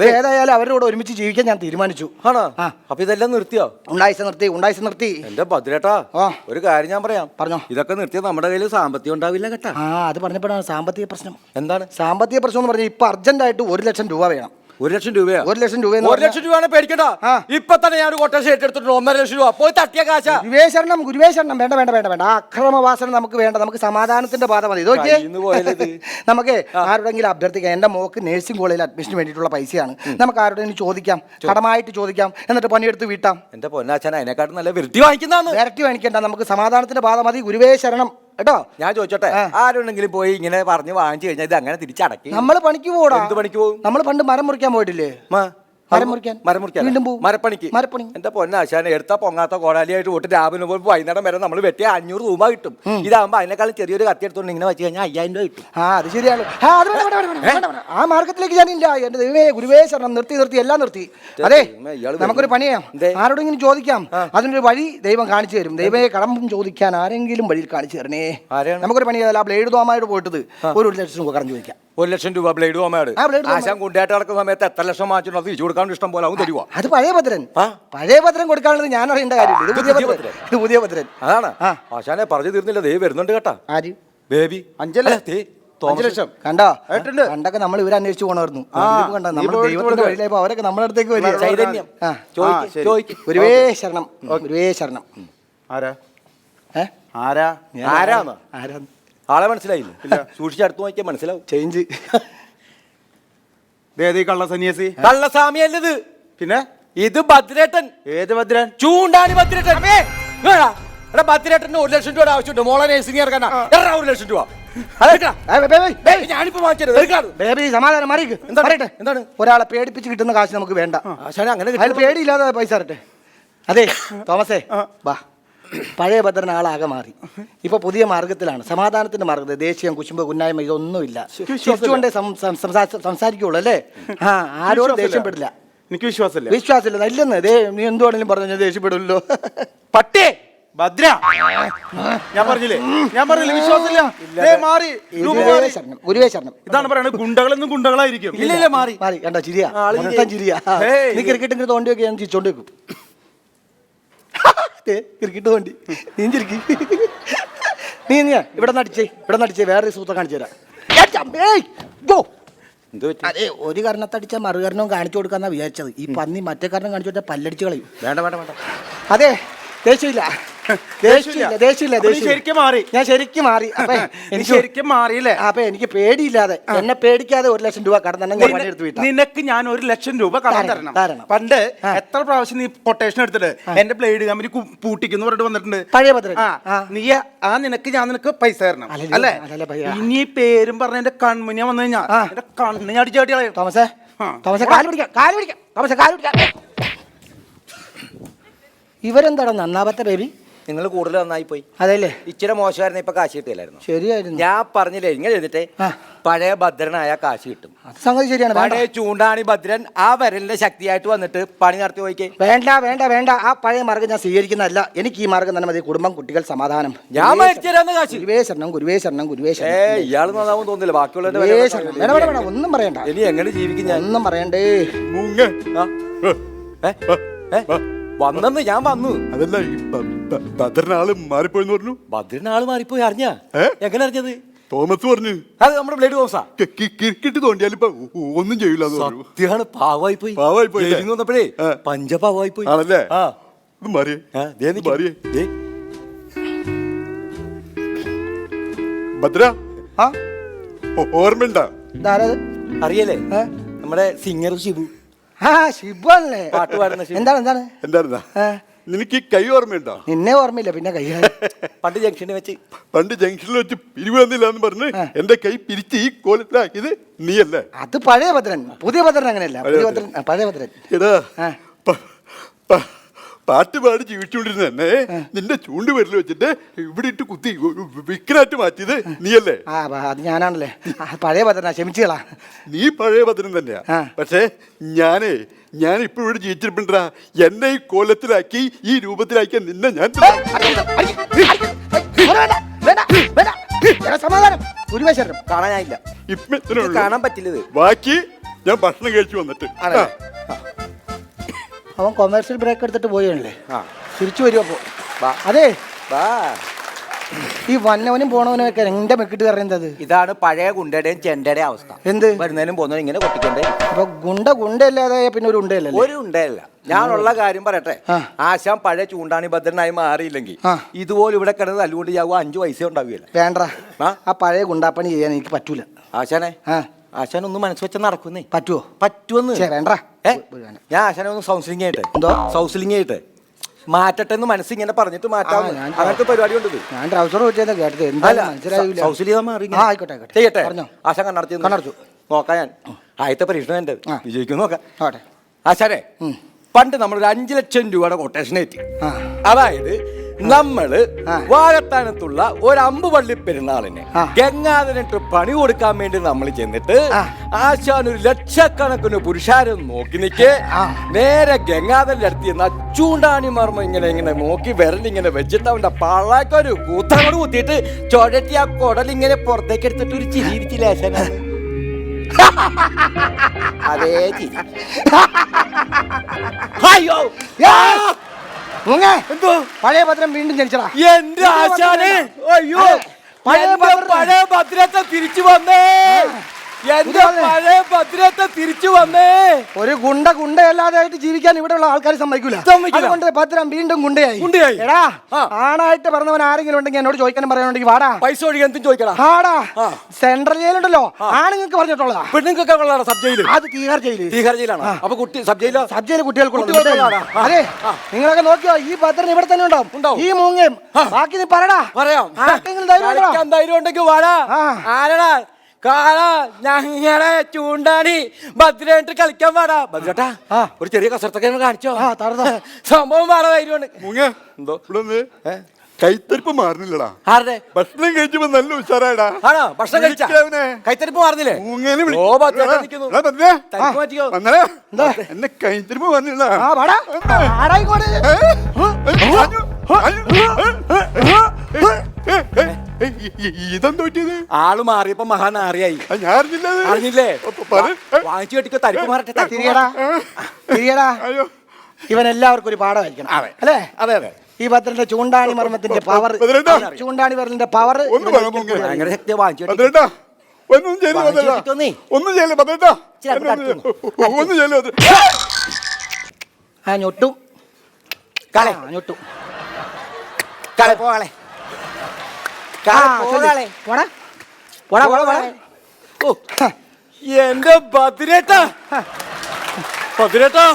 ഏതായാലും അവരോട് ഒരുമിച്ച് ജീവിക്കാൻ ഞാൻ തീരുമാനിച്ചു. ആണോ? അപ്പൊ ഇതെല്ലാം നിർത്തിയോ? ഉണ്ടായിസ നിർത്തി. എന്റെ ഭദ്രേട്ടാ, ഒരു കാര്യം ഞാൻ പറയാം. പറഞ്ഞോ. ഇതൊക്കെ നിർത്തിയാൽ നമ്മുടെ കയ്യിൽ സാമ്പത്തികം ഉണ്ടാവില്ല കേട്ടാ. അത് പറഞ്ഞപ്പോഴാണ് സാമ്പത്തിക പ്രശ്നം. എന്താണ് സാമ്പത്തിക പ്രശ്നം എന്ന് പറഞ്ഞാൽ ഇപ്പൊ അർജന്റായിട്ട് 1 ലക്ഷം രൂപ വേണം. 1 ലക്ഷം രൂപയോ? 1 ലക്ഷം രൂപ. 1 ലക്ഷം രൂപയാണ് പേടിക്കണ്ട. ഇപ്പൊ തന്നെ ഞാൻ ഒരു കൊട്ടേഷൻ ഏറ്റെടുത്തിട്ടുണ്ട്. 1.5 ലക്ഷം രൂപ പോയി തട്ടിയ കാശാ. ഗുരുവേശരണം വേണ്ട വേണ്ട വേണ്ട വേണ്ട. അക്രമവാസന നമുക്ക് വേണ്ട, നമുക്ക് സമാധാനത്തിന്റെ പാത മതി. ഇതൊക്കെ നമുക്ക് ആരുടെങ്കിലും അഭ്യർത്ഥിക്കാം. എന്റെ മോക്ക് നേഴ്സിംഗ് കോളേജിൽ അഡ്മിഷന് വേണ്ടിയിട്ടുള്ള പൈസയാണ്. നമുക്ക് ആരുടെങ്കിലും ചോദിക്കാം, കടമായിട്ട് ചോദിക്കാം, എന്നിട്ട് പണിയെടുത്ത് വീട്ടാം. എന്റെ പൊന്നാച്ചൻ അതിനെക്കാട്ടും നല്ല വിരട്ടി വാങ്ങിക്കുന്നതാണ്. വിരട്ടി വാങ്ങിക്കണ്ട, നമുക്ക് സമാധാനത്തിന്റെ പാത മതി. ഗുരുവേശരണം കേട്ടോ. ഞാൻ ചോദിച്ചോട്ടെ, ആരുണ്ടെങ്കിലും പോയി ഇങ്ങനെ പറഞ്ഞ് വാങ്ങിച്ചു കഴിഞ്ഞാൽ ഇത് അങ്ങനെ തിരിച്ചടക്കി നമ്മൾ പണിക്ക് പോടാ. എന്ത് പണിക്ക് പോകും? നമ്മൾ പണ്ട് മരം മുറിക്കാൻ പോയിട്ടില്ലേ? മരം മുറിക്കാൻ. മരം മുറിക്കാൻ വീണ്ടും പോവും. മരപ്പണിക്ക്. മരപ്പണി. എന്റെ പൊന്നാശാനെ എടുത്ത പൊങ്ങാത്ത കോടാലിയായിട്ട് പോയിട്ട് രാവിലെ പോയി വൈകുന്നേരം വരെ നമ്മൾ വെട്ടിയ 500 രൂപ കിട്ടും. ഇതാകുമ്പോ അതിനേക്കാളും ചെറിയൊരു കത്തി എടുത്തോണ്ട് ഇങ്ങനെ വെച്ച് കഴിഞ്ഞാൽ 5000 രൂപ കിട്ടും. ആ അത് ശരിയാണ്. അത് വേണ്ട. ആ മാർഗത്തിലേക്ക് ഞാനില്ല. എന്റെ ദൈവമേ ഗുരുവേ ശരണം. നിർത്തി എല്ലാം നിർത്തി. അതെ നമുക്കൊരു പണിയാം. ആരോടെങ്കിലും ചോദിക്കാം. അതിനൊരു വഴി ദൈവം കാണിച്ചു തരും. ദൈവമേ കടമ്പും ചോദിക്കാൻ ആരെങ്കിലും വഴിയിൽ കാണിച്ചു തരണേ. നമുക്കൊരു പണി ചെയ്താൽ ആ ബ്ലേഡ് തോമായിട്ട് പോയിട്ടത് 1,00,000 രൂപ കടം ചോദിക്കാം. 1,00,000 രൂപ ബ്ലേഡ് തോമയാണ്. ആശാൻ കൊണ്ടായിട്ട് നടക്കുന്ന സമയത്ത് എത്ര ലക്ഷം വാങ്ങിച്ചിട്ട് അത് തിരിച്ചു കൊടുക്കാൻ ഇഷ്ടം പോലെ അവൻ തരുവാ. അത് പഴയ ഭദ്രൻ കൊടുക്കാനുള്ളത് ഞാൻ അറിയേണ്ട കാര്യമില്ല. ഇത് പുതിയ ഭദ്രൻ. അതാണ് ആശാനെ പറഞ്ഞു തീർന്നില്ല. ദേ വരുന്നുണ്ട് കേട്ടാ ആര് ബേബി 5 ലക്ഷം കണ്ടോ? പണ്ടൊക്കെ നമ്മൾ ഇവരെ അന്വേഷിച്ചു പോണായിരുന്നു. കണ്ടോ നമ്മൾ ദൈവത്തിന്റെ വഴിയിലായപ്പോ അവരൊക്കെ നമ്മുടെ അടുത്തേക്ക് വരിക. ചൈതന്യം ഗുരുവേ ശരണം. ഗുരുവേ ശരണം. ആരാന്ന് ആളെ മനസ്സിലായില്ല. സൂക്ഷിച്ചടുത്ത് നോക്കിയാൽ മനസ്സിലാവും. ചേഞ്ച് കള്ള സന്യാസി കള്ളസ്വാമി അല്ലത്. പിന്നെ ഇത് ഭദ്രേട്ടൻ. ഏത് ഭദ്രൻ? ചൂണ്ടാണി ഭദ്രേട്ടൻ. ഭദ്രേട്ടന് 1,00,000 രൂപ ആവശ്യമുണ്ട്. മോളെ നേഴ്സിംഗ് ഇറക്കാനാ 1,00,000 രൂപ. ഞാനിപ്പോ ബേബി സമാധാനം മാറിക്ക്. എന്താണ് ഒരാളെ പേടിപ്പിച്ച് കിട്ടുന്ന കാശ് നമുക്ക് വേണ്ട. അങ്ങനെ പേടിയില്ലാതെ പൈസ തരട്ടെ. അതെ തോമസേ വാ. പഴയ ഭദ്രൻ ആളാകെ മാറി. ഇപ്പൊ പുതിയ മാർഗത്തിലാണ്. സമാധാനത്തിന്റെ മാർഗത്തിൽ ദേശീയം കുശുമ്പ് കുന്നായ്മ ഇതൊന്നുമില്ല. ചിരിച്ചുകൊണ്ടേ സംസാരിക്കുള്ളൂ അല്ലേ? ആരോടും ദേഷ്യപ്പെടില്ല. എനിക്ക് വിശ്വാസമില്ല. ഇല്ലെന്ന് നീ എന്തുവാണെങ്കിലും പറഞ്ഞു ദേഷ്യപ്പെടില്ലല്ലോ. പട്ടേ ഭദ്ര ഞാൻ പറഞ്ഞില്ലേ വിശ്വാസമില്ല. ഗുരുവേ ശരണം. ഇതാണ് പറയുന്നത്. ഗുണ്ടകളെന്നും ഗുണ്ടകളായിരിക്കും. ഇല്ല മാറി കണ്ട ചിരിയാ ചിരിയാ. നീ ക്രിക്കറ്റിന്റെ തോണ്ടി വെക്ക്. ഞാൻ ചിരിച്ചോണ്ട് വെക്കും. ക്രിക്കറ്റ് തോണ്ടി നീ ചിരിക്കി. നീ ഇവിടെ നടിച്ചേ വേറെ സൂത്രം കാണിച്ചു തരാം. അതെ ഒരു കർണത്തടിച്ച മറുകർണവും കാണിച്ചു കൊടുക്കാന്നാ വിചാരിച്ചത്. ഈ പന്നി മറ്റേ കർണം കാണിച്ചു കൊടുത്താൽ പല്ലടിച്ച് കളയും. വേണ്ട അതെ ദേഷ്യമില്ല. ശരിക്കും മാറി. ഞാൻ ശരിക്കും മാറി. എനിക്ക് ശരിക്കും മാറിയില്ലേ? അപ്പൊ എനിക്ക് പേടിയില്ലാതെ എന്നെ പേടിക്കാതെ 1,00,000 രൂപ കടം തന്നെ പണിയെടുത്ത് വിട്ടു. നിനക്ക് ഞാൻ 1,00,000 രൂപ കടം തരണം. പണ്ട് എത്ര പ്രാവശ്യം നീ കൊട്ടേഷൻ എടുത്തിട്ട് എന്റെ ബ്ലേഡ് കമ്പനി പൂട്ടിക്കുന്നു പറഞ്ഞിട്ട് വന്നിട്ടുണ്ട്. പഴയ ഭദ്രൻ. നീ നിനക്ക് പൈസ തരണം അല്ലേ? ഇനി പേരും പറഞ്ഞ എന്റെ കൺമുന്നിയാ വന്നു കഴിഞ്ഞാ എന്റെ കണ്ണ് ഞാൻ അടിച്ചാട്ടി കളയും. തോമസേ കാല് പിടിക്കാം. ഇവരെന്താടാ നന്നാവാത്ത ബേബി? നിങ്ങൾ കൂടുതൽ നന്നായി പോയി. അതെല്ലേ? ഇച്ചിരി മോശമായിരുന്നു. ഇപ്പൊ കാശ് കിട്ടില്ലായിരുന്നു. ശരിയായിരുന്നു. ഞാൻ പറഞ്ഞില്ലേ ഇങ്ങനെ ചെയ്തിട്ടേ പഴയ ഭദ്രനായ കാശ് കിട്ടും. സംഗതി ശരിയാണ്. പഴയ ചൂണ്ടാണി ഭദ്രൻ ആ വരലിന്റെ ശക്തിയായിട്ട് വന്നിട്ട് പണി നടത്തി പോയിക്കേ. വേണ്ട. ആ പഴയ മാർഗം ഞാൻ സ്വീകരിക്കുന്നതല്ല. എനിക്ക് ഈ മാർഗം തന്നെ മതി. കുടുംബം, കുട്ടികൾ, സമാധാനം. ഞാൻ മരിച്ചേരാന്ന് കാശ്. ഗുരുവേ ശരണം. ഇയാൾ നന്നാവും തോന്നില്ല. ബാക്കിയുള്ള ഒന്നും പറയണ്ട. ഇനി എങ്ങനെ ജീവിക്കും ഞാൻ? ഒന്നും പറയണ്ടേ. വന്നെന്ന് ഞാൻ വന്നു. അതല്ല ഭദ്രനാള് മാറിപ്പോയെന്ന് പറഞ്ഞു. ഭദ്രനാള് മാറിപ്പോയി അറിഞ്ഞ? എങ്ങനെ അറിഞ്ഞത്? തോമസ് പറഞ്ഞു. അത് നമ്മുടെ ബ്ലേഡ് തോമസാ. ക്രിക്കറ്റ് തോണ്ടിയാലും ഇപ്പൊ ഒന്നും ചെയ്യൂല. സത്യമാണ്. പാവായി പോയി. വന്നപ്പോഴേ പഞ്ചപാവായി പോയി. ആണല്ലേ? മാറിയേ ഭദ്ര ഓർമ്മയുണ്ടാ? അറിയല്ലേ? നമ്മുടെ സിംഗർ ഷിബു. ഷിബു അല്ലേ പാട്ട് പാടുന്ന? എന്താ നിനക്ക് ഈ കൈ ഓർമ്മയുണ്ടോ? നിന്നെ ഓർമ്മയില്ല പിന്നെ കൈ. പണ്ട് ജംഗ്ഷനിൽ വെച്ച് പിരിവ് വന്നില്ല എന്ന് പറഞ്ഞ് എന്റെ കൈ പിരിച്ച് ഈ കോലത്തിലാക്കിയത് നീയല്ലേ? അത് പഴയ ഭദ്രൻ. പുതിയ ഭദ്രൻ അങ്ങനെയല്ല. പഴയ ഭദ്രൻ. എടാ പാട്ട് പാടി ജീവിച്ചുകൊണ്ടിരുന്ന എന്നെ നിന്റെ ചൂണ്ടുവിരൽ വെച്ചിട്ട് ഇവിടെ ഇട്ട് കുത്തി വിക്കനായിട്ട് മാറ്റിയത് നീയല്ലേ? അത് ഞാനാണല്ലേ. പഴയ ഭദ്രനാ. ക്ഷമിച്ചുകളാ. നീ പഴയ ഭദ്രൻ തന്നെയാ. പക്ഷേ ഞാൻ ഇപ്പൊ ഇവിടെ ജീവിച്ചിരിപ്പണ്ടാ. എന്നെ ഈ കോലത്തിലാക്കി ഈ രൂപത്തിലാക്കിയ നിന്നെ ഞാൻ സമാധാനം. ഗുരുവേശ്വരം കാണാനില്ല. ഇപ്പൊ കാണാൻ പറ്റില്ലത്. ബാക്കി ഞാൻ ഭക്ഷണം കഴിച്ചു വന്നിട്ട്. അവൻ കൊമേഴ്സ്യൽ ബ്രേക്ക് എടുത്തിട്ട് പോയല്ലേ? തിരിച്ചു വരും. അപ്പോ അതെ ഈ വന്നവനും പോണവനും ഒക്കെ എന്റെ മെക്കിട്ട് പറയുന്നത് ഇതാണ് പഴയ ഗുണ്ടയുടെയും ചെണ്ടയുടെയും അവസ്ഥ. എന്ത് വരുന്നതിനും പോകുന്നതിനും ഇങ്ങനെ കൊട്ടിക്കണ്ടേ? അപ്പൊ ഗുണ്ടല്ലാതെ പിന്നെ ഒരു ഉണ്ടയല്ലേ? ഒരു ഉണ്ടയല്ല. ഞാനുള്ള കാര്യം പറയട്ടെ. ആശാൻ പഴയ ചൂണ്ടാണി ഭദ്രനായി മാറിയില്ലെങ്കിൽ ഇതുപോലെ ഇവിടെ കിടന്ന് തല്ലുകൊണ്ട് ചാവുക 5 പൈസ ഉണ്ടാവുകയില്ല. വേണ്ട. ആ പഴയ ഗുണ്ടാപ്പണി ചെയ്യാൻ എനിക്ക് പറ്റൂല. ആശാൻ ഒന്ന് മനസ്സ് വെച്ചാൽ നടക്കുന്നേ. പറ്റുമെന്ന് വേണ്ട. ഞാൻ ആശാനെ ഒന്ന് കൗൺസിലിംഗ് ചെയ്യട്ടെ. കൗൺസിലിംഗ് ചെയ്യട്ടെ. മാറ്റട്ടെ എന്ന് മനസ്സിങ്ങനെ പറഞ്ഞിട്ട് മാറ്റാം. അങ്ങനത്തെ പരിപാടി ഉണ്ട്. ഞാൻ ട്രൗസർ വെച്ചത് കേട്ടത് മനസ്സിലായില്ല. ആയിക്കോട്ടെ ചെയ്യട്ടെ. ആശാൻ കണ്ണടച്ചു നോക്കാം. ഞാൻ ആദ്യത്തെ പരീക്ഷണം എന്റെ വിജയിക്കും നോക്കാം. ആശാനെ പണ്ട് നമ്മളൊരു 5 ലക്ഷം രൂപയുടെ കൊട്ടേഷൻ എത്തി. അതായത് നമ്മള് വാകത്താനത്തുള്ള ഒരു അമ്പുപള്ളി പെരുന്നാളിന് ഗംഗാധരനിട്ട് പണി കൊടുക്കാൻ വേണ്ടി നമ്മൾ ചെന്നിട്ട് ആശാൻ ഒരു ലക്ഷക്കണക്കിന് പുരുഷാരം നോക്കി നിൽക്കെ നേരെ ഗംഗാധരന്റെ അടുത്ത് ചെന്ന ചൂണ്ടാണി മർമ്മ ഇങ്ങനെ നോക്കി വിരലിങ്ങനെ വെച്ചിട്ട് അവന്റെ പള്ളക്കൊരു കൂത്തങ്ങോട് കുത്തിയിട്ട് ചുഴറ്റി ആ കുടലിങ്ങനെ പുറത്തേക്ക് എടുത്തിട്ട് ഒരു ചിരിച്ചില്ല ആശാനാണ്. അതേ ചിരി. അയ്യോ എന്തോ പഴയ ഭദ്രം വീണ്ടും ജനിച്ചടാ. എന്റെ ആശാനെ, അയ്യോ പഴയ ഭദ്രത്തെ തിരിച്ചു വന്നേ. എന്റെ പഴയ ഭദ്രത്തെ തിരിച്ചു വന്നേ. ഒരു ഗുണ്ടയല്ലാതെ ആയിട്ട് ജീവിക്കാൻ ഇവിടെ ഉള്ള ആൾക്കാർ സമ്മതിക്കൂല. അതുകൊണ്ട് ഭദ്രം വീണ്ടും ഗുണ്ടയായി. എടാ ആണായിട്ട് പറഞ്ഞവൻ ആരെങ്കിലും ഉണ്ടെങ്കിൽ എന്നോട് ചോദിക്കാനും പറയാനുണ്ടെങ്കിൽ വാടാ. പൈസ ഒഴിക്കാൻ എന്തും ചോദിക്കണം. ആടാ സെൻട്രൽ ജയിലുണ്ടല്ലോ, ആണുങ്ങൾക്ക് പറഞ്ഞിട്ടുള്ള പെണ്ണുങ്ങൾക്ക് കൊള്ളാണ് സബ് ജയില്. അത് തീഹാർ ജയില്. തീഹാർ ജയിലാണ്. അപ്പൊ കുട്ടി സബ് ജയില് കുട്ടികൾക്കുള്ള. അതെ നിങ്ങളൊക്കെ നോക്കിയോ, ഈ ഭദ്രൻ ഇവിടെ തന്നെ ഉണ്ടാവും. ഈ മൂങ്ങയും ബാക്കി നീ പറടാ. പറയാം. ആർക്കെങ്കിലും ധൈര്യം ഉണ്ടെങ്കിൽ വാടാ. ആരടാ ഞങ്ങളെ ചൂണ്ടാണി ഭദ്രമായിട്ട് കളിക്കാൻ പാടാ. ഭദ്രട്ടാ ഒരു ചെറിയ കസരത്തൊക്കെ കാണിച്ചോ. സംഭവം പാടാ ധൈര്യമുണ്ട്. എന്തോ കൈത്തരിപ്പ് മാറുന്നില്ലടാ. ആരുടെ ഭക്ഷണം കഴിച്ചപ്പോ നല്ല ഉഷാറായടാ. ആണോ ഭക്ഷണം കഴിച്ച കൈത്തരിപ്പ് മാറുന്നില്ലേ? എന്നെ കൈത്തരിപ്പ് മാറുന്നില്ല. ഇതെന്താ പറ്റിയത്? ആള് മാറിയപ്പോ മഹാനാറിയായി. ഞാൻ അറിഞ്ഞില്ലേ? വാങ്ങിച്ചു കെട്ടിക്കോ തരിപ്പ് മാറട്ടെ. ഇവൻ എല്ലാവർക്കും ഒരു പാഠമായിരിക്കണം അല്ലേ? അതെ അതെ. ഈ ഭദ്രന്റെ ചൂണ്ടാണി മർമ്മത്തിന്റെ പവർ, ചൂണ്ടാണി വിരലിന്റെ പവർ ഭയങ്കര ശക്തി. വാങ്ങിച്ചു ഒന്നും ചെയ്യില്ല. ഞൊട്ടും ഞൊട്ടും പോളെ എന്റെ ഭദ്രേട്ടാ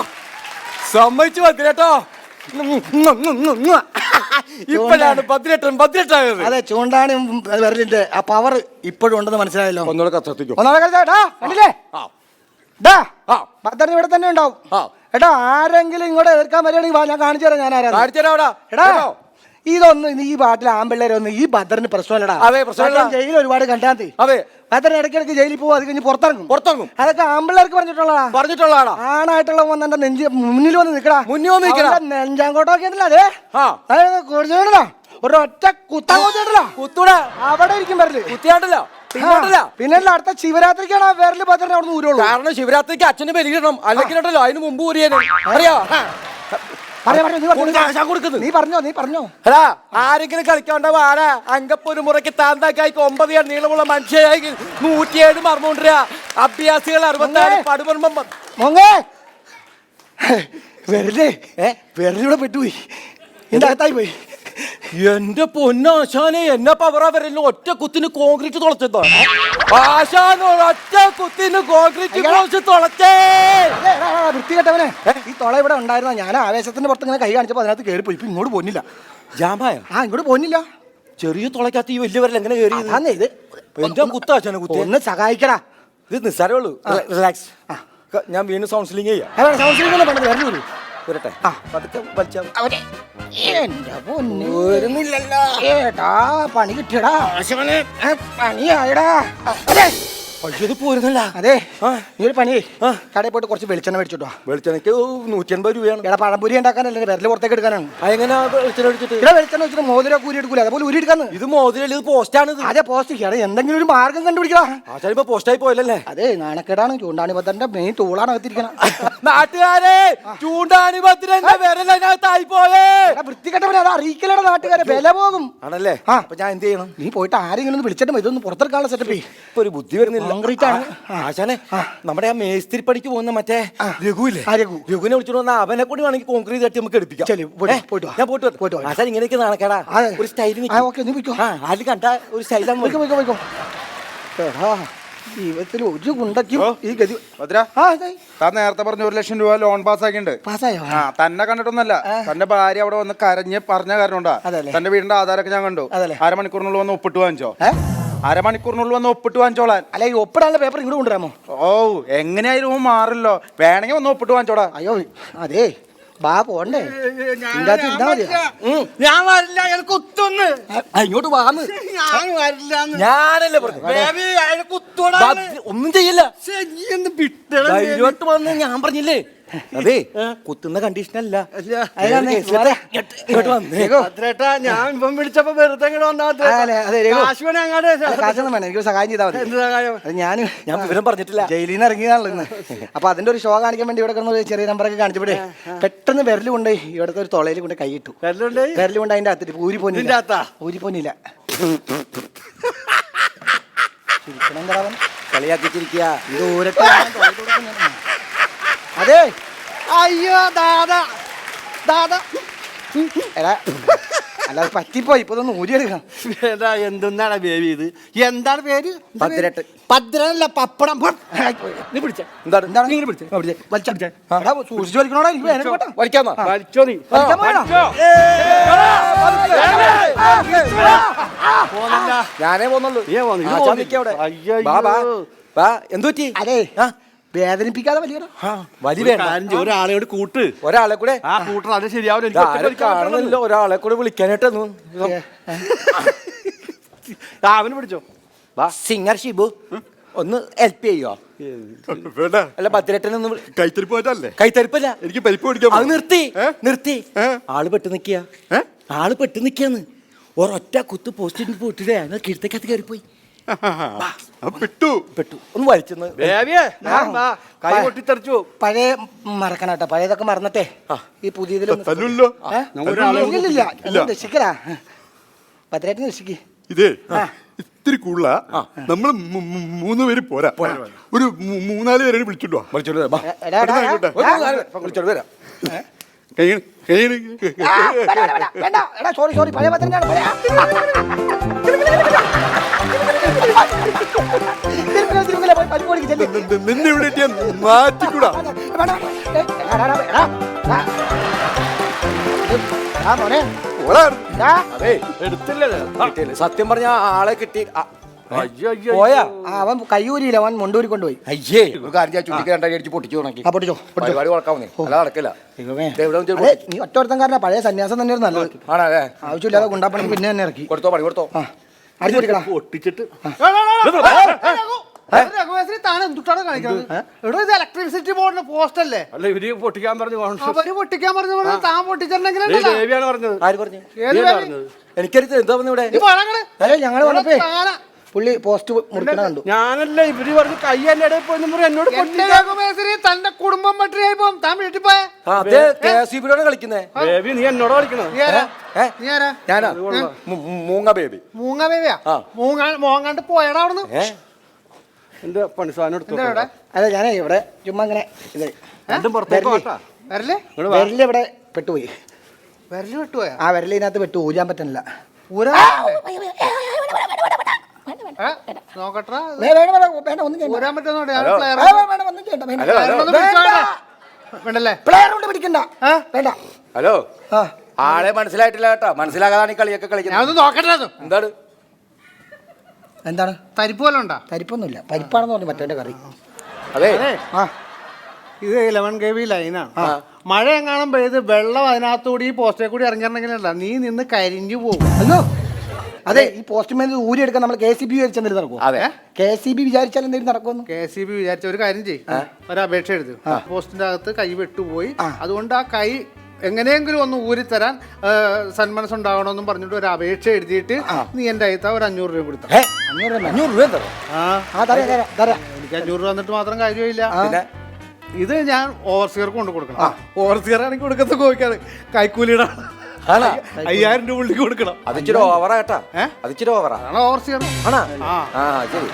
സമ്മതിച്ചു. ഭദ്രേട്ടോ ഇപ്പോഴാണ് ഭദ്രേട്ടായത്. അതെ ചൂണ്ടാണി വിരലിന്റെ ആ പവർ ഇപ്പോഴും ഉണ്ടെന്ന് മനസ്സിലായല്ലോ. ഒന്നുകൂടെ കത്തിക്കോ. കണ്ടില്ലേ ഭദ്രൻ ഇവിടെ തന്നെ ഉണ്ടാവും. എടാ ആരെങ്കിലും ഇങ്ങോട്ട് എതിർക്കാൻ വരികയാണെങ്കിൽ ഞാൻ കാണിച്ചു തരാം. ഞാൻ ആരാ എടാ ഇതൊന്നും ഈ പാട്ടിൽ ആമ്പിള്ളേരൊന്നും ഈ ഭദ്രന് പ്രശ്നമല്ലടാ. ജയിലിൽ ഒരുപാട് കണ്ടാൽ അതെ ഭദ്രൻ ഇടയ്ക്കിടയ്ക്ക് ജയിലിൽ പോകും, അത് കഴിഞ്ഞ് പുറത്തിറങ്ങും. അതൊക്കെ ആമ്പിള്ളേർക്ക് പറഞ്ഞിട്ടുള്ളതാണ്. ആണായിട്ടുള്ള വന്നെ നെഞ്ച് മുന്നിൽ വന്ന് നിൽക്കടാ. നെഞ്ചാങ്കോട്ടൊക്കെ അതെ ഒരു ഒറ്റ കുത്തൂടാ അവിടെ ഇരിക്കും വരല് കുത്തിയാണ്ടല്ലോ. പിന്നെ അടുത്ത ശിവരാത്രിക്കാണ് ആ വിരല് ഭദ്രൻ അവിടെ നിന്ന് ഊരുള്ളൂ. കാരണം ശിവരാത്രിക്ക് അച്ഛന് ബലിയിടണം, അല്ലെങ്കിൽ ഉണ്ടല്ലോ അതിന് മുമ്പ് ഊരിയാലും അറിയാ. നീ പറഞ്ഞോ. അതാ ആരെങ്കിലും കളിക്കാണ്ടാവും. ആരാ അങ്കപ്പൊരു മുറയ്ക്ക് താന്താക്കായി 9 നീളമുള്ള മനുഷ്യയായി 107 മർമ്മ അഭ്യാസികൾ 64 പടുപർമ്മം വിരലിവിടെ പെട്ടുപോയി. എന്റെ അകത്തായി പോയി. എന്റെ പൊന്നാശാനെ എന്നെ പവറാ വരല്ലോ. ഒറ്റ കുത്തിന് കോൺക്രീറ്റ് തുളച്ചോ. ആശാൻ ഒറ്റ കുത്തിന് കോൺക്രീറ്റ് തുളച്ചേ. വൃത്തികെട്ടവനെ ഈ തുള ഇവിടെ ഉണ്ടായിരുന്ന ഞാൻ ആവേശത്തിന്റെ പുറത്ത് ഇങ്ങനെ കൈ കാണിച്ചപ്പോ അതിനകത്ത് കയറി പോയി. ഇപ്പൊ ഇങ്ങോട്ട് പോന്നില്ല. ജാമായ ഇങ്ങോട്ട് പോന്നില്ല. ചെറിയ തുളക്കകത്ത് ഈ വലിയ വരൽ എങ്ങനെ കയറി? ഇത് എന്റെ കുത്താശാനെ കുത്തി ഒന്ന് സഹായിക്കടാ. ഇത് നിസ്സാരേ ഉള്ളൂ. റിലാക്സ്. ഞാൻ വീണ്ടും കൗൺസിലിംഗ് ചെയ്യാം. വരൂ വരട്ടെ. പതുക്കെ വലിച്ചാ ഏട്ടാ പണി കിട്ടിയടാ. പണിയായടാ. ഇത് പോരുന്നല്ല. അതെ നീ ഒരു പണി കടയിൽ പോയിട്ട് കുറച്ച് വെളിച്ചെണ്ണ മേടിച്ചിട്ടോ. വെളിച്ചെണ്ണയ്ക്ക് 150 രൂപയാണ്. എടാ പഴംപൊരി ഉണ്ടാക്കാനല്ലേ വിരല് പുറത്തേക്ക് എടുക്കാനാണ്. എങ്ങനെ വെളിച്ചെണ്ണ എടുത്തിട്ട് വെളിച്ചെണ്ണ വെച്ചിട്ട് മോതിര കൂരി എടുക്കൂല, അതുപോലെ ഊരി എടുക്കാന്ന്. ഇത് മോതിരല്ല, ഇത് പോസ്റ്റാണ്. അതെ പോസ്റ്റ്. എന്തെങ്കിലും ഒരു മാർഗം കണ്ടുപിടിക്കണം. ആശാൻ ഇപ്പൊ പോസ്റ്റായി പോയല്ലേ? അതെ നാണക്കേടാണ്. ചൂണ്ടാണി ഭദ്രന്റെ മെയിൻ ടൂളാണ് അകത്തിരിക്കണം. നാട്ടുകാരെ ചൂണ്ടാണി ഭദ്രന്റെ വിരലതിനകത്തായി പോയേ. വൃത്തികെട്ടവനെ അത് അറിയിക്കലടാ നാട്ടുകാരെ, വില പോകും. ആണല്ലേ? അപ്പൊ ഞാൻ എന്ത് ചെയ്യണം? നീ പോയിട്ട് ആരെങ്കിലും ഒന്ന് വിളിച്ചിട്ട് ഇതൊന്ന് പുറത്തെടുക്കാനുള്ള സെറ്റപ്പ്. ഇപ്പൊ ഒരു ബുദ്ധി വരുന്നില്ല. ആശാനെ നമ്മുടെ ആ മേസ്തിരി പണിക്ക് പോകുന്ന മറ്റേ രഘുവില്ലേ, രഘുവിനെ വിളിച്ചോണ്ട് വന്നാൽ അവനെ കൂടി വേണമെങ്കിൽ കോൺക്രീറ്റ് തട്ടി നമുക്ക് എടുപ്പിക്കാം. ഞാൻ പോയിട്ട് ആശാൻ ഇങ്ങനെയൊക്കെ നടക്കടാ. ഒരു സ്റ്റൈലിൽ ആര് കണ്ട ഒരു സ്റ്റൈലാണ്. ജീവിതത്തിൽ ഒരു ഗുണ്ടയ്ക്കും ഈ ഗതി. താൻ നേരത്തെ പറഞ്ഞ 1 ലക്ഷം രൂപ ലോൺ പാസ്സാക്കിണ്ട്. പാസ്സായോ? തന്നെ കണ്ടിട്ടൊന്നല്ല, തന്റെ ഭാര്യ അവിടെ വന്ന് കരഞ്ഞ് പറഞ്ഞ കാരണം കൊണ്ടാ. തന്റെ വീടിന്റെ ആധാരമൊക്കെ ഞാൻ കണ്ടു. 1/2 മണിക്കൂറിനുള്ളിൽ വന്ന് ഒപ്പിട്ട് വാങ്ങിച്ചോ. അരമണിക്കൂറിനുള്ളിൽ വന്ന് ഒപ്പിട്ട് വാങ്ങിച്ചോളാൻ. അല്ല ഈ ഒപ്പിടാനുള്ള പേപ്പർ ഇങ്ങോട്ട് കൊണ്ടുവരാമോ? ഓ എങ്ങനെയായാലും ഓൻ മാറില്ലോ, വേണമെങ്കിൽ വന്ന് ഒപ്പിട്ട് വാങ്ങിച്ചോടാ. അയ്യോ അതെ ബാ പോണ്ടേ, ഞാൻ വരില്ല, എനിക്ക് കുത്തൊന്ന്. ഇങ്ങോട്ട് വാന്ന്. ഞാൻ വരില്ല. ഞാനല്ലേ പറഞ്ഞു ഒന്നും ചെയ്യില്ല. ധൈര്യമായിട്ട് വന്ന് ഞാൻ പറഞ്ഞില്ലേ, അതെ കുത്തുന്ന കണ്ടീഷനല്ല. ഞാൻ ഇപ്പം വിളിച്ചപ്പോ വെറുതെ കാശൊന്നും വേണം, എനിക്കൊരു സഹായം ചെയ്താൽ മതി. ഞാൻ വിവരം പറഞ്ഞിട്ടില്ല, ജയിലിൽ നിന്ന് ഇറങ്ങിയതാണല്ലോ ഇന്ന്. അപ്പൊ അതിന്റെ ഒരു ഷോ കാണിക്കാൻ വേണ്ടി ഇവിടെ കിടന്ന ഒരു ചെറിയ നമ്പറൊക്കെ കാണിച്ചപ്പോഴേ പെട്ടെന്ന് വിരൽ കൊണ്ട് ഇവിടുത്തെ ഒരു തൊളയിൽ കൊണ്ട് കൈയിട്ടു. വിരൽ കൊണ്ട് അതിന്റെ അകത്തിട്ട് ഊരിപ്പോന്നില്ല. കളിയാക്കിച്ചിരിക്കുക. ഇത് ഊരട്ടെ. അതെ അയ്യോ ദാദാ ദാദാ, എടാ അല്ലാതെ പറ്റിപ്പോയി, ഇപ്പൊ ഇതൊന്ന് ഊരിയെടുക്കണം. എന്താണ് ബേബി ഇത്? എന്താണ് പേര്? ഭദ്രട്ട്. ഭദ്രല്ല, പപ്പടം. നീ പിടിച്ച എന്താണ് സൂക്ഷിച്ചു വലിക്കണോടാ, എനിക്ക് വേദന കേട്ടോ. വലിക്കാമോ? വലിച്ചോ നീ. വലിക്കാൻ പോയാ? ഞാനേ പോന്നുള്ളൂ. എന്തു പറ്റി? അതെ വേദനിപ്പിക്കാതെ വലിയ വലി വേണ്ട, ഒരാളെയോട് കൂട്ട്, ഒരാളെ കൂടെ ആ കൂട്ടർ അത് ശരിയാവില്ല. കാണുന്നില്ല, ഒരാളെ കൂടെ വിളിക്കാനായിട്ടൊന്നു. അവന് പിടിച്ചോ. സിംഗർ ഷിബു ഒന്ന് ഹെൽപ്പ് ചെയ്യോ? വേണ്ട, അല്ല ഭദ്രേട്ടനൊന്ന് കൈത്തരിപ്പ് മാറ്റല്ലേ? കൈത്തരിപ്പല്ല, എനിക്ക് പരിപ്പ് പിടിക്കാൻ അത് നിർത്തി. ആള് പെട്ട് നിക്കാന്ന് ഒരൊറ്റ കുത്ത് പോസ്റ്റിന് പോയിട്ടില്ലേ, അങ്ങനെ കീഴ്ത്തേക്കകത്ത് കയറിപ്പോയി. പെട്ടു ഒന്ന് വലിച്ചെന്ന് കൈ പൊട്ടിത്തെറിച്ചു. പഴയ മറക്കണട്ടോ, പഴയതൊക്കെ മറന്നിട്ടെ ഈ പുതിയതിലൊന്നും തല്ലല്ലോ. രക്ഷിക്കലാ. ഭദ്രേട്ടന് രക്ഷിക്ക്. ഇതേ ഇത്തിരി കൂടുതലാ, നമ്മള് 3 പേര് പോരാ, ഒരു 3-4 പേരെ വിളിച്ചിട്ടോ. സോറി പഴയ ഭദ്രനാണ്. നിന്നെ ഇവിടെ മാറ്റിക്കൂടാ. സത്യം പറഞ്ഞ ആളെ കിട്ടി. പോയാ അവൻ കയ്യൂരിയില്ല, അവൻ മുണ്ടൂരി കൊണ്ടുപോയി. അയ്യേ, ഒരു കാര്യം ചുറ്റിക്ക് 2 അടിച്ച് പൊട്ടിച്ചു ഉണക്കി. പൊട്ടിച്ചോ പരിപാടി കൊടുക്കാവുന്നേ, അല്ല നടക്കില്ല. നീ ഒറ്റൊരുത്തൻകാരനാ, പഴയ സന്യാസം തന്നെയായിരുന്നു നല്ലത്. ആണല്ലേ? ആവശ്യമില്ലാതെ ഗുണ്ടാപ്പണി പിന്നെ തന്നെ ഇറക്കി. കൊടുത്തോ, പണി കൊടുത്തോ. അടിച്ചു പൊട്ടിക്കണം. പൊട്ടിച്ചിട്ട് ഇലക്ട്രിസിറ്റി ബോർഡിന്റെ പോസ്റ്റ് അല്ലേ? അല്ല ഇവര് പൊട്ടിക്കാൻ പറഞ്ഞു താൻ പൊട്ടിച്ചിട്ടുണ്ടെങ്കിൽ പറഞ്ഞത്. ആര് പറഞ്ഞു? എനിക്കറിയത് എന്താ പറഞ്ഞു ഇവിടെ? ഞങ്ങള് വന്നപ്പോ പുള്ളി പോസ്റ്റ് മുറിക്കണ കണ്ടു. ഞാനല്ല, ഇവര് പറഞ്ഞു കൈ എന്റെ ഇടയിൽ പോയി എന്നോട് തന്റെ കുടുംബം പട്ടിണിയായിപ്പോ താൻ വീട്ടിൽ പോയ കളിക്കുന്നേ. ബേബി നീ എന്നോട് കളിക്കണത്? ഞാനാ മൂങ്ങ ബേബി. മൂങ്ങ ബേബിയാ? മോങ്ങാണ്ട് പോയടാ അവിടുന്ന്. എന്റെ പണിസാധനം എടുത്തു. അതെ ഞാനേ ഇവിടെ ചുമ്മാ ഇങ്ങനെ വിരല് ഇവിടെ പെട്ടുപോയി. വിരല് പെട്ടുപോയാ? ആ വിരലിനകത്ത് പെട്ടു, ഊരാൻ പറ്റുന്നില്ല. നോക്കട്ടെ, ഊരാൻ പിടിക്കണ്ട. വേണ്ട. ഹലോ, ആളെ മനസ്സിലായിട്ടില്ല കേട്ടോ, മനസ്സിലാകാതാണ് ഈ കളിയൊക്കെ കളിക്കുന്നത്. നോക്കട്ടെ. എന്താണ് എന്താണ് തരിപ്പ് പോലെ ഉണ്ടാ? തരിപ്പൊന്നുമില്ല, പരിപ്പാണെന്ന് പറഞ്ഞു മറ്റേ കറി. അതെ ഇത് 11 kV ലൈനാണ്. മഴ എങ്ങാനും പെയ്ത് വെള്ളം അതിനകത്തുകൂടി ഈ പോസ്റ്റേ കൂടി ഇറങ്ങിയിട്ടുണ്ടെങ്കിലല്ല നീ നിന്ന് കരിഞ്ഞു പോകും. അല്ലോ അതെ, ഈ പോസ്റ്റ്മാൻ ഊരി എടുക്കാൻ നമ്മൾ KCB വിചാരിച്ചാൽ നടക്കും. അതെ, KCB വിചാരിച്ചാൽ എന്തെങ്കിലും നടക്കുമെന്ന്. KCB വിചാരിച്ച ഒരു കാര്യം ചെയ്യും, ഒരു അപേക്ഷ എഴുതി പോസ്റ്റിന്റെ അകത്ത് കൈ വെട്ടുപോയി, അതുകൊണ്ട് ആ കൈ എങ്ങനെയെങ്കിലും ഒന്ന് ഊരിത്തരാൻ സന്മനസ്സുണ്ടാവണമെന്നും പറഞ്ഞിട്ട് ഒരു അപേക്ഷ എഴുതിയിട്ട് നീ എന്റെ അയത്ത ഒരു 500 രൂപ കൊടുത്ത. 500 രൂപ എനിക്ക് 500 രൂപ വന്നിട്ട് മാത്രം കാര്യമില്ല. ഇത് ഞാൻ ഓവർസിയർക്ക് കൊണ്ട് കൊടുക്കണം. ഓവർസിയർ ആണെങ്കിൽ കൊടുക്കത്ത കോഴിക്കാണ് കൈക്കൂലിയുടെ 5000 രൂപ ഉള്ളിൽ കൊടുക്കണം. അതിച്ചിരി ഓവറാ കേട്ടാ, അതിച്ചിരി ഓവറാ. ഓവർസിയർ ശരി.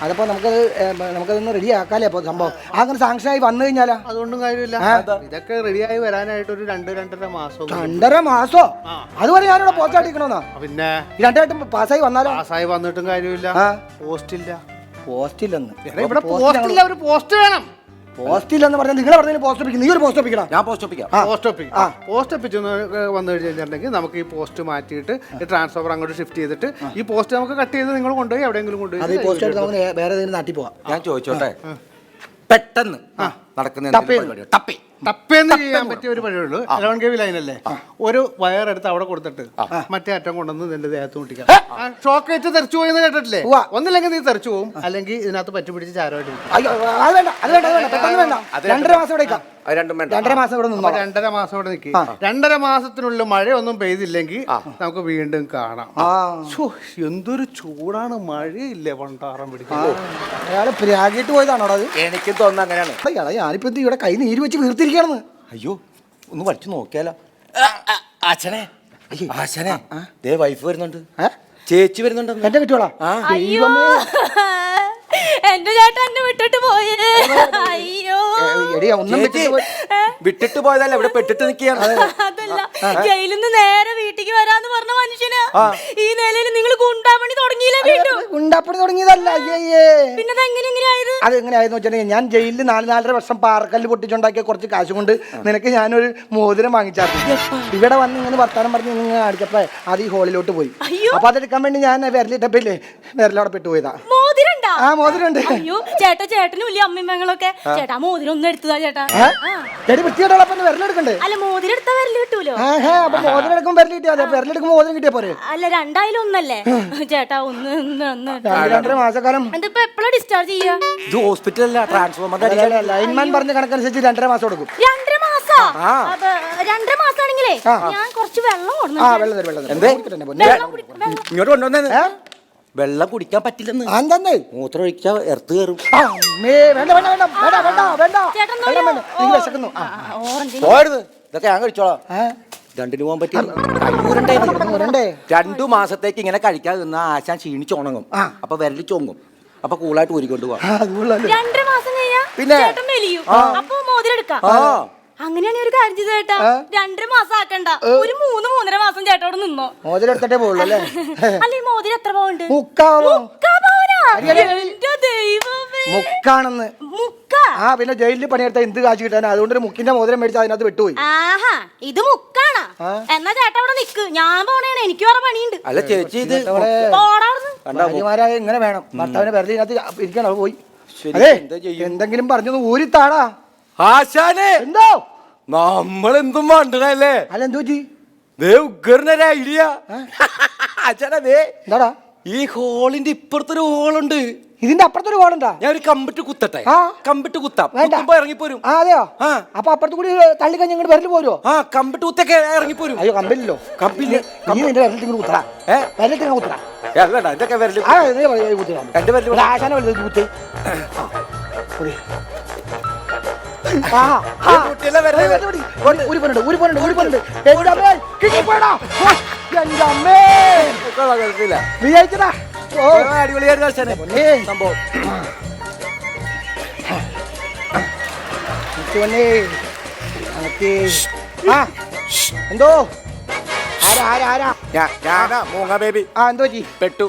അതപ്പോ നമുക്കതൊന്ന് റെഡി ആക്കാലേ അപ്പൊ സംഭവം. അങ്ങനെ സാങ്ഷനായി വന്നു കഴിഞ്ഞാലാ അതുകൊണ്ടും കാര്യമില്ല. ഇതൊക്കെ റെഡിയായി വരാനായിട്ട് ഒരു 2-2.5 മാസം. 2.5 മാസോ? അതുവരെ ഞാനിവിടെ പോസ്റ്റ് അടിക്കണോന്നാ? പിന്നെ 2 പാസ്സായി വന്നാലോ? പാസ്സായി വന്നിട്ടും കാര്യമില്ല, പോസ്റ്റില്ല. പോസ്റ്റില്ലെന്ന് ഇവിടെ പോസ്റ്റില്ല, ഒരു പോസ്റ്റ് വേണം. പോസ്റ്റ് ഇല്ലെന്ന് പറഞ്ഞാൽ നിങ്ങൾ പറഞ്ഞതിന് പോസ്റ്റ് ഒപ്പിക്കും. നീ ഒരു പോസ്റ്റ് ഒപ്പിക്കണം. ഞാൻ പോസ്റ്റ് ഒപ്പിക്കാം. പോസ്റ്റ് ഒപ്പിച്ച് വന്നു കഴിഞ്ഞിട്ടുണ്ടെങ്കിൽ നമുക്ക് ഈ പോസ്റ്റ് മാറ്റിയിട്ട് ഈ ട്രാൻസ്ഫോമർ അങ്ങോട്ട് ഷിഫ്റ്റ് ചെയ്തിട്ട് ഈ പോസ്റ്റ് നമുക്ക് കട്ട് ചെയ്ത് നിങ്ങൾ കൊണ്ടുപോയി എവിടെയെങ്കിലും അത് ഈ കൊണ്ടുപോയി പോസ്റ്റ് എടുത്ത് നമുക്ക് വേറെ ഏതെങ്കിലും നാട്ടിൽ പോവാം. ഞാൻ ചോദിച്ചോട്ടെ, പെട്ടെന്ന് നടക്കുന്ന ടപ്പി ടപ്പേന്ന് ചെയ്യാൻ പറ്റിയ ഒരു വഴിയുള്ളൂ. 11 kV ലൈനല്ലേ, ഒരു വയർ എടുത്ത് അവിടെ കൊടുത്തിട്ട് മറ്റേ അറ്റം കൊണ്ടുവന്ന് നിന്റെ ദേഹത്ത് മുട്ടിക്കാം. ഷോക്ക് ഏറ്റ് തെറിച്ചു പോയെന്ന് കേട്ടിട്ടില്ലേ? ഒന്നില്ലെങ്കിൽ നീ തെറിച്ചു പോകും, അല്ലെങ്കിൽ ഇതിനകത്ത് പറ്റി പിടിച്ച് ചാരമായിട്ട് അയ്യോ അത് വേണ്ട, അത് വേണ്ട, അത് വേണ്ട, പെട്ടെന്ന് വേണ്ട. 2.5 മാസം ഇവിടെ നിൽക്കാം. 2.5 മാസം ഇവിടെ നിന്നോ. 2.5 മാസം ഇവിടെ നിൽക്കി. 2.5 മാസത്തിനുള്ളിൽ മഴയൊന്നും പെയ്തില്ലെങ്കിൽ നമുക്ക് വീണ്ടും കാണാം. എന്തൊരു ചൂടാണ്, മഴയില്ലേ പണ്ടാറം പിടിക്കുന്നത്. അയാള് പ്രാഗിട്ട് പോയതാണോ അത്? എനിക്കും തോന്നുന്നു അങ്ങനെയാണ്. അയാളെ ഞാനിപ്പോ എന്ത് ഇവിടെ കൈ നീര് വെച്ച് വീർത്തിരിക്കണെന്ന്. അയ്യോ, ഒന്ന് വലിച്ചു നോക്കിയാലോ. ആശനെ ആശനെ, ദേ വൈഫ് വരുന്നുണ്ട്, ചേച്ചി വരുന്നുണ്ട്. എന്റെ കിട്ടിയോളാ. എന്റെ ചേട്ടൻ എന്നെ വിട്ടിട്ട് പോയേ. അയ്യോ, വിട്ടിട്ട് പോയതല്ല, ഇവിടെ പെട്ടിട്ട് നിൽക്കുകയാണ്. അതല്ല, ജയിലിൽ നിന്ന് നേരെ വീട്ടിക്ക് വരാന്ന് പറഞ്ഞ മനുഷ്യന് ഈ നിലയിൽ നിങ്ങൾ ഗുണ്ടാപ്പണി തുടങ്ങിയില്ലേ? വീട്ടു ഗുണ്ടാപ്പണി തുടങ്ങിയതല്ല. പിന്നെ എങ്ങനെയായത്? അത് എങ്ങനെയായെന്ന് വെച്ചിട്ടുണ്ടെങ്കിൽ ഞാൻ ജയിലിൽ 4-4.5 വർഷം പാറക്കല്ല് പൊട്ടിച്ചുണ്ടാക്കിയ കുറച്ച് കാശ് കൊണ്ട് നിനക്ക് ഞാനൊരു മോതിരം വാങ്ങിച്ചായിരുന്നു. ഇവിടെ വന്ന് ഇങ്ങനെ വർത്താനം പറഞ്ഞ് ഇങ്ങനെ അടിച്ചപ്പോ അത് ഈ ഹോളിലോട്ട് പോയി. അപ്പൊ അതെടുക്കാൻ വേണ്ടി ഞാൻ വിരലിട്ടപ്പില്ലേ വിരലവിടെ പെട്ടുപോയതാ. ആ മോതിരണ്ട്. അയ്യോ ചേട്ടാ, ചേട്ടനും വലിയ അമ്മങ്ങളൊക്കെ ചേട്ടാ മോതിരം ഒന്നും എടുത്തതാ ചേട്ടാ. ചേട്ടി വൃത്തിയോടൊപ്പം വിരലെടുക്കണ്ടേ? അല്ല, മോതിരം എടുത്താ വിരൽ കിട്ടൂലോ. അപ്പൊ മോതിരം എടുക്കും വിരൽ കിട്ടിയാ മതി. വിരലെടുക്കുമ്പോൾ മോതിരം കിട്ടിയാ പോരെ? അല്ല, 2 ഒന്നല്ലേ ചേട്ടാ? 2.5 മാസക്കാലം. ഇതിപ്പോ എപ്പോഴാ ഡിസ്ചാർജ് ചെയ്യാ? ഇത് ഹോസ്പിറ്റലല്ല, ട്രാൻസ്ഫോമർ. ലൈൻമാൻ പറഞ്ഞ കണക്കനുസരിച്ച് 2.5 മാസം കൊടുക്കും. 2.5 മാസം? 2.5 മാസാണെങ്കിലേ ഞാൻ കുറച്ച് വെള്ളം കൊടുക്കണം. ഇങ്ങോട്ട് കൊണ്ടുവന്നേ. വെള്ളം കുടിക്കാൻ പറ്റില്ലെന്ന്. മൂത്രം ഒഴിച്ചാ എർത്ത് കയറും. പോരുത്, ഇതൊക്കെ ഞാൻ കഴിച്ചോളാം. 2 പോകാൻ പറ്റില്ല. 2 മാസത്തേക്ക് ഇങ്ങനെ കഴിക്കാതെ നിന്നാ ആശാൻ ക്ഷീണിച്ചുണങ്ങും. അപ്പൊ വിരലി ചോങ്ങും. അപ്പൊ കൂളായിട്ട് ഊരിക്കൊണ്ട് പോവാ. 2 മാസം കഴിഞ്ഞാ പിന്നെ ചേട്ടൻ മെലിയും. അപ്പൊ മോതിരം എടുക്കാം. അങ്ങനെയാണെങ്കിൽ ഒരു കാര്യം ചെയ്തു ചേട്ടാ, 2.5 മാസം ആക്കണ്ട, ഒരു 3-3.5 മാസം ചേട്ടോട് നിന്നോ. മോതിരം എടുത്തിട്ടേ പോകുള്ളൂ അല്ലേ? അല്ല, ഈ മോതിരം എത്ര പൗണ്ട്? 3 മുക്കാണെന്ന്. പിന്നെ ജയിലിൽ പണിയെടുത്ത എന്ത് കാശ് കിട്ടാൻ? അതുകൊണ്ട് ഒരു മുക്കിന്റെ മോതിരം മേടിച്ച് അതിനകത്ത് വിട്ടുപോയി. ആഹാ, ഇത് മുക്കാണാ? എന്നാ ചേട്ടാ അവിടെ നിക്ക്, ഞാൻ പോണേണ്, എനിക്ക് വേറെ പണിയുണ്ട്. അല്ല ചേച്ചി, ഇത് ഭാര്യമാരായ ഇങ്ങനെ വേണം. ഭർത്താവിനെ വെറുതെ ഇതിനകത്ത് ഇരിക്കണം. പോയി അതെ, എന്തെങ്കിലും പറഞ്ഞത് ഊരിത്താടാ. ആശാനെ, എന്തോ നമ്മളെന്തും മണ്ടനല്ലേ? അല്ല എന്തോ ഉഗ്രനൊരു ഐഡിയ. ആശാനെ, എന്താടാ ഈ ഹോളിന്റെ ഇപ്പുറത്തൊരു ഹോളുണ്ട്. ഇതിന്റെ അപ്പുറത്തൊരു ഹോളുണ്ടാ? ഞാൻ ഒരു കമ്പിട്ട് കുത്തട്ടെ. കമ്പിട്ട് കുത്താം, ഇറങ്ങിപ്പോരും. അതെയോ? അപ്പൊ അപ്പുറത്ത് കൂടി തള്ളിക്കഴിഞ്ഞ് ഇങ്ങോട്ട് വരല് പോരോ? കമ്പിട്ട് കുത്തൊക്കെ ഇറങ്ങിപ്പോരും. അയ്യോ, കമ്പില്ലല്ലോ. കമ്പില്ല. നിന്റെ വിരലിൽ കുത്തടാ. വിരലിൽ കുത്തടാ. വേണ്ട, എന്തൊക്കെ വിരല്? എന്റെ വിരൽ ആശാന വലുത് കുത്ത്. സംഭവം എന്തോ ഞാനാ മൂങ്ങ ബേബി. എന്തോ പെട്ടു.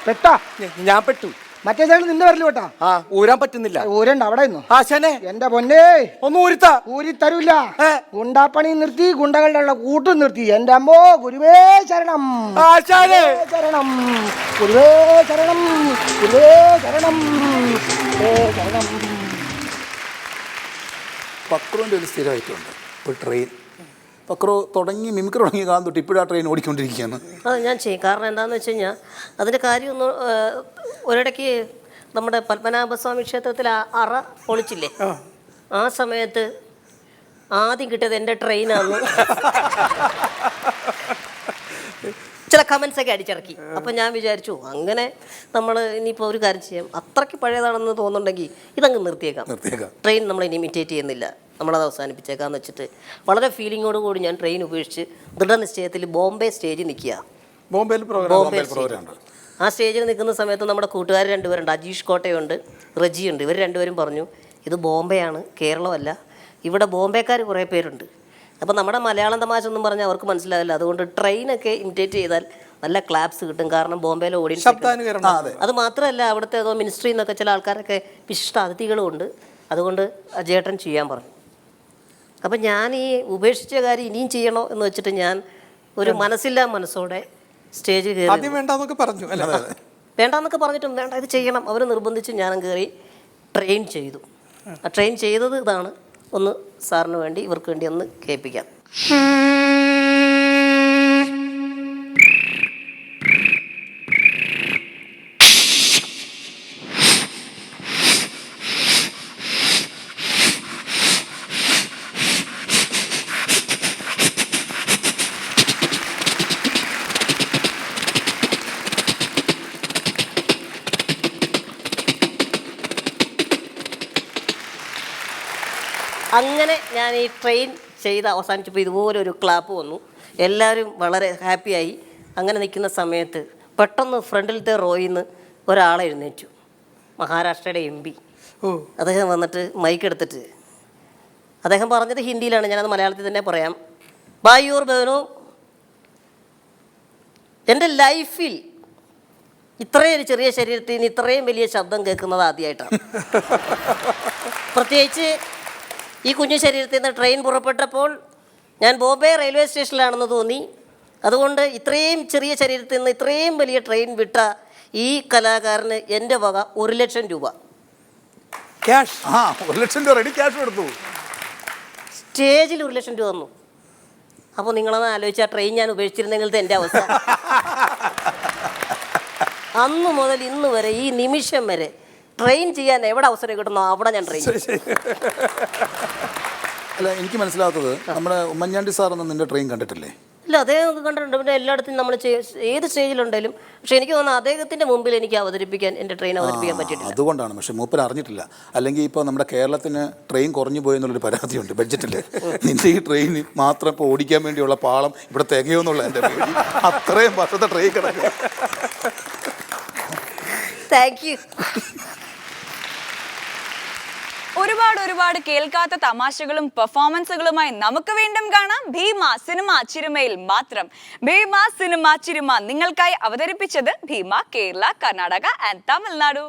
പെട്ടാ? ഞാൻ പെട്ടു. മറ്റേ സൈഡിൽ നിന്റെ വരല് കേട്ടാ. ഊരാൻ പറ്റുന്നില്ല. ഊരണ്ട അവിടെ നിന്നു. ആശാനെ, എന്റെ പൊന്നേ, ഒന്ന് ഊരിത്താ. ഊരി തരൂല. ഗുണ്ടാപ്പണി നിർത്തി, ഗുണ്ടകളുടെ കൂട്ടും നിർത്തി. എന്റെ അമ്മോ, ഗുരുവേ ശരണം. ആശാനെ ശരണം, ഗുരുവേ ശരണം, ഗുരുവേ ശരണം, ശരണം. പക്രുവിൻ്റെ ഒരു സ്ഥിരമായിട്ടുണ്ട് ഒരു ട്രെയിൻ. പക്രു മിമിക്രി തുടങ്ങിയ കാലം തൊട്ട് ഇപ്പോഴും ആ ട്രെയിൻ ഓടിക്കൊണ്ടിരിക്കുകയാണ്. അത് ഞാൻ ചെയ്യും. കാരണം എന്താണെന്ന് വെച്ച് കഴിഞ്ഞാൽ അതിൻ്റെ കാര്യമൊന്ന് ഒരിടയ്ക്ക് നമ്മുടെ പത്മനാഭസ്വാമി ക്ഷേത്രത്തിൽ അറ പൊളിച്ചില്ലേ, ആ സമയത്ത് ആദ്യം കിട്ടിയത് എൻ്റെ ട്രെയിനാണ്. ചില കമൻസൊക്കെ അടിച്ചിറക്കി. അപ്പം ഞാൻ വിചാരിച്ചു, അങ്ങനെ നമ്മൾ ഇനിയിപ്പോൾ ഒരു കാര്യം ചെയ്യാം, അത്രയ്ക്ക് പഴയതാണെന്ന് തോന്നുന്നുണ്ടെങ്കിൽ ഇതങ്ങ് നിർത്തിയേക്കാം. ട്രെയിൻ നമ്മൾ ഇനി ഇമിറ്റേറ്റ് ചെയ്യുന്നില്ല, നമ്മളത് അവസാനിപ്പിച്ചേക്കാന്ന് വെച്ചിട്ട് വളരെ ഫീലിങ്ങോട് കൂടി ഞാൻ ട്രെയിൻ ഉപേക്ഷിച്ച് ദൃഢനിശ്ചയത്തിൽ ബോംബെ സ്റ്റേജിൽ നിൽക്കുക. ബോംബെ ആ സ്റ്റേജിൽ നിൽക്കുന്ന സമയത്ത് നമ്മുടെ കൂട്ടുകാർ 2 പേരുണ്ട്, അജീഷ് കോട്ടയുണ്ട്, റജിയുണ്ട്. ഇവർ 2 പേരും പറഞ്ഞു, ഇത് ബോംബെയാണ്, കേരളമല്ല, ഇവിടെ ബോംബെക്കാർ കുറേ പേരുണ്ട്. അപ്പോൾ നമ്മുടെ മലയാളം തമാശ ഒന്നും പറഞ്ഞാൽ അവർക്ക് മനസ്സിലാവില്ല, അതുകൊണ്ട് ട്രെയിനൊക്കെ ഇമിറ്റേറ്റ് ചെയ്താൽ നല്ല ക്ലാപ്സ് കിട്ടും. കാരണം ബോംബെയിലെ ഓഡിയൻസ് ശബ്ദാനുകരണം. അത് മാത്രമല്ല അവിടുത്തെ ഏതോ മിനിസ്ട്രിയിൽ നിന്നൊക്കെ ചില ആൾക്കാരൊക്കെ വിശിഷ്ട അതിഥികളും ഉണ്ട്. അതുകൊണ്ട് അജയേട്ടൻ ചെയ്യാൻ പറഞ്ഞു. അപ്പം ഞാൻ ഈ ഉപേക്ഷിച്ച കാര്യം ഇനിയും ചെയ്യണോ എന്ന് വെച്ചിട്ട് ഞാൻ ഒരു മനസ്സില്ലാ മനസ്സോടെ സ്റ്റേജിൽ കയറി. ആദ്യം വേണ്ടെന്നൊക്കെ പറഞ്ഞു അല്ലേ? വേണ്ടാന്നൊക്കെ പറഞ്ഞിട്ടും വേണ്ട ഇത് ചെയ്യണം അവർ നിർബന്ധിച്ച് ഞാനും കയറി ട്രെയിൻ ചെയ്തു. ആ ട്രെയിൻ ചെയ്തത് ഇതാണ്. ഒന്ന് സാറിന് വേണ്ടി ഇവർക്ക് വേണ്ടി ഒന്ന് കേൾപ്പിക്കാം. അങ്ങനെ ഞാൻ ഈ ട്രെയിൻ ചെയ്ത് അവസാനിച്ചപ്പോൾ ഇതുപോലൊരു ക്ലാപ്പ് വന്നു. എല്ലാവരും വളരെ ഹാപ്പിയായി. അങ്ങനെ നിൽക്കുന്ന സമയത്ത് പെട്ടെന്ന് ഫ്രണ്ടിലത്തെ റോയിൽ നിന്ന് ഒരാളെ എഴുന്നേറ്റു. മഹാരാഷ്ട്രയുടെ MP. അദ്ദേഹം വന്നിട്ട് മൈക്ക് എടുത്തിട്ട് അദ്ദേഹം പറഞ്ഞത് ഹിന്ദിയിലാണ്, ഞാനത് മലയാളത്തിൽ തന്നെ പറയാം. ബായൂർ ബഹനോ, എൻ്റെ ലൈഫിൽ ഇത്രയും ഒരു ചെറിയ ശരീരത്തിൽ നിന്ന് ഇത്രയും വലിയ ശബ്ദം കേൾക്കുന്നത് ആദ്യമായിട്ടാണ്. പ്രത്യേകിച്ച് ഈ കുഞ്ഞു ശരീരത്തിൽ നിന്ന് ട്രെയിൻ പുറപ്പെട്ടപ്പോൾ ഞാൻ ബോംബെ റെയിൽവേ സ്റ്റേഷനിലാണെന്ന് തോന്നി. അതുകൊണ്ട് ഇത്രയും ചെറിയ ശരീരത്തിൽ നിന്ന് ഇത്രയും വലിയ ട്രെയിൻ വിട്ട ഈ കലാകാരന് എൻ്റെ വക 1 ലക്ഷം രൂപ ക്യാഷ്. 1 ലക്ഷം രൂപ റെഡി ക്യാഷ് കൊടുത്തു. സ്റ്റേജിൽ 1 ലക്ഷം രൂപ തന്നു. അപ്പോൾ നിങ്ങളൊന്ന് ആലോചിച്ചാൽ ട്രെയിൻ ഞാൻ ഉപേക്ഷിച്ചിരുന്നെങ്കിൽ എൻ്റെ അവസ്ഥ. അന്ന് മുതൽ ഇന്ന് വരെ ഈ നിമിഷം വരെ ട്രെയിൻ ചെയ്യാൻ എവിടെ അവസരം കിട്ടുന്നോ അവിടെ ഞാൻ ട്രെയിൻ ചെയ്യും. അല്ല, എനിക്ക് മനസ്സിലാത്തത് നമ്മുടെ ഉമ്മൻചാണ്ടി സാറൊന്നും നിന്റെ ട്രെയിൻ കണ്ടിട്ടില്ലേ? ഇല്ല, അദ്ദേഹം കണ്ടിട്ടുണ്ട്. പിന്നെ എല്ലായിടത്തും നമ്മൾ ഏത് സ്റ്റേജിലുണ്ടെങ്കിലും. പക്ഷെ എനിക്ക് തോന്നുന്നു അദ്ദേഹത്തിൻ്റെ മുമ്പിൽ എനിക്ക് അവതരിപ്പിക്കാൻ എൻ്റെ ട്രെയിൻ അവതരിപ്പിക്കാൻ പറ്റിയിട്ടില്ല. അതുകൊണ്ടാണ്. പക്ഷെ മൂപ്പർ അറിഞ്ഞിട്ടില്ല. അല്ലെങ്കിൽ ഇപ്പോൾ നമ്മുടെ കേരളത്തിന് ട്രെയിൻ കുറഞ്ഞു പോയെന്നുള്ളൊരു പരാതിയുണ്ട് ബഡ്ജറ്റിൽ. നിന്റെ ഈ ട്രെയിൻ മാത്രം ഇപ്പോൾ ഓടിക്കാൻ വേണ്ടിയുള്ള പാളം ഇവിടെ തികയോന്നുള്ള എൻ്റെ പേടി. അത്രയും വർഷത്തെ ട്രെയിൻ കിടക്കുക. Thank you. ഒരുപാട് കേൾക്കാത്ത തമാശകളും പെർഫോമൻസുകളുമായി നമുക്ക് വീണ്ടും കാണാം ഭീമ സിനിമ ചിരുമയിൽ മാത്രം. ഭീമ സിനിമ ചിരുമ നിങ്ങൾക്കായി അവതരിപ്പിച്ചത് ഭീമ കേരള, കർണാടക ആൻഡ് തമിഴ്നാടു.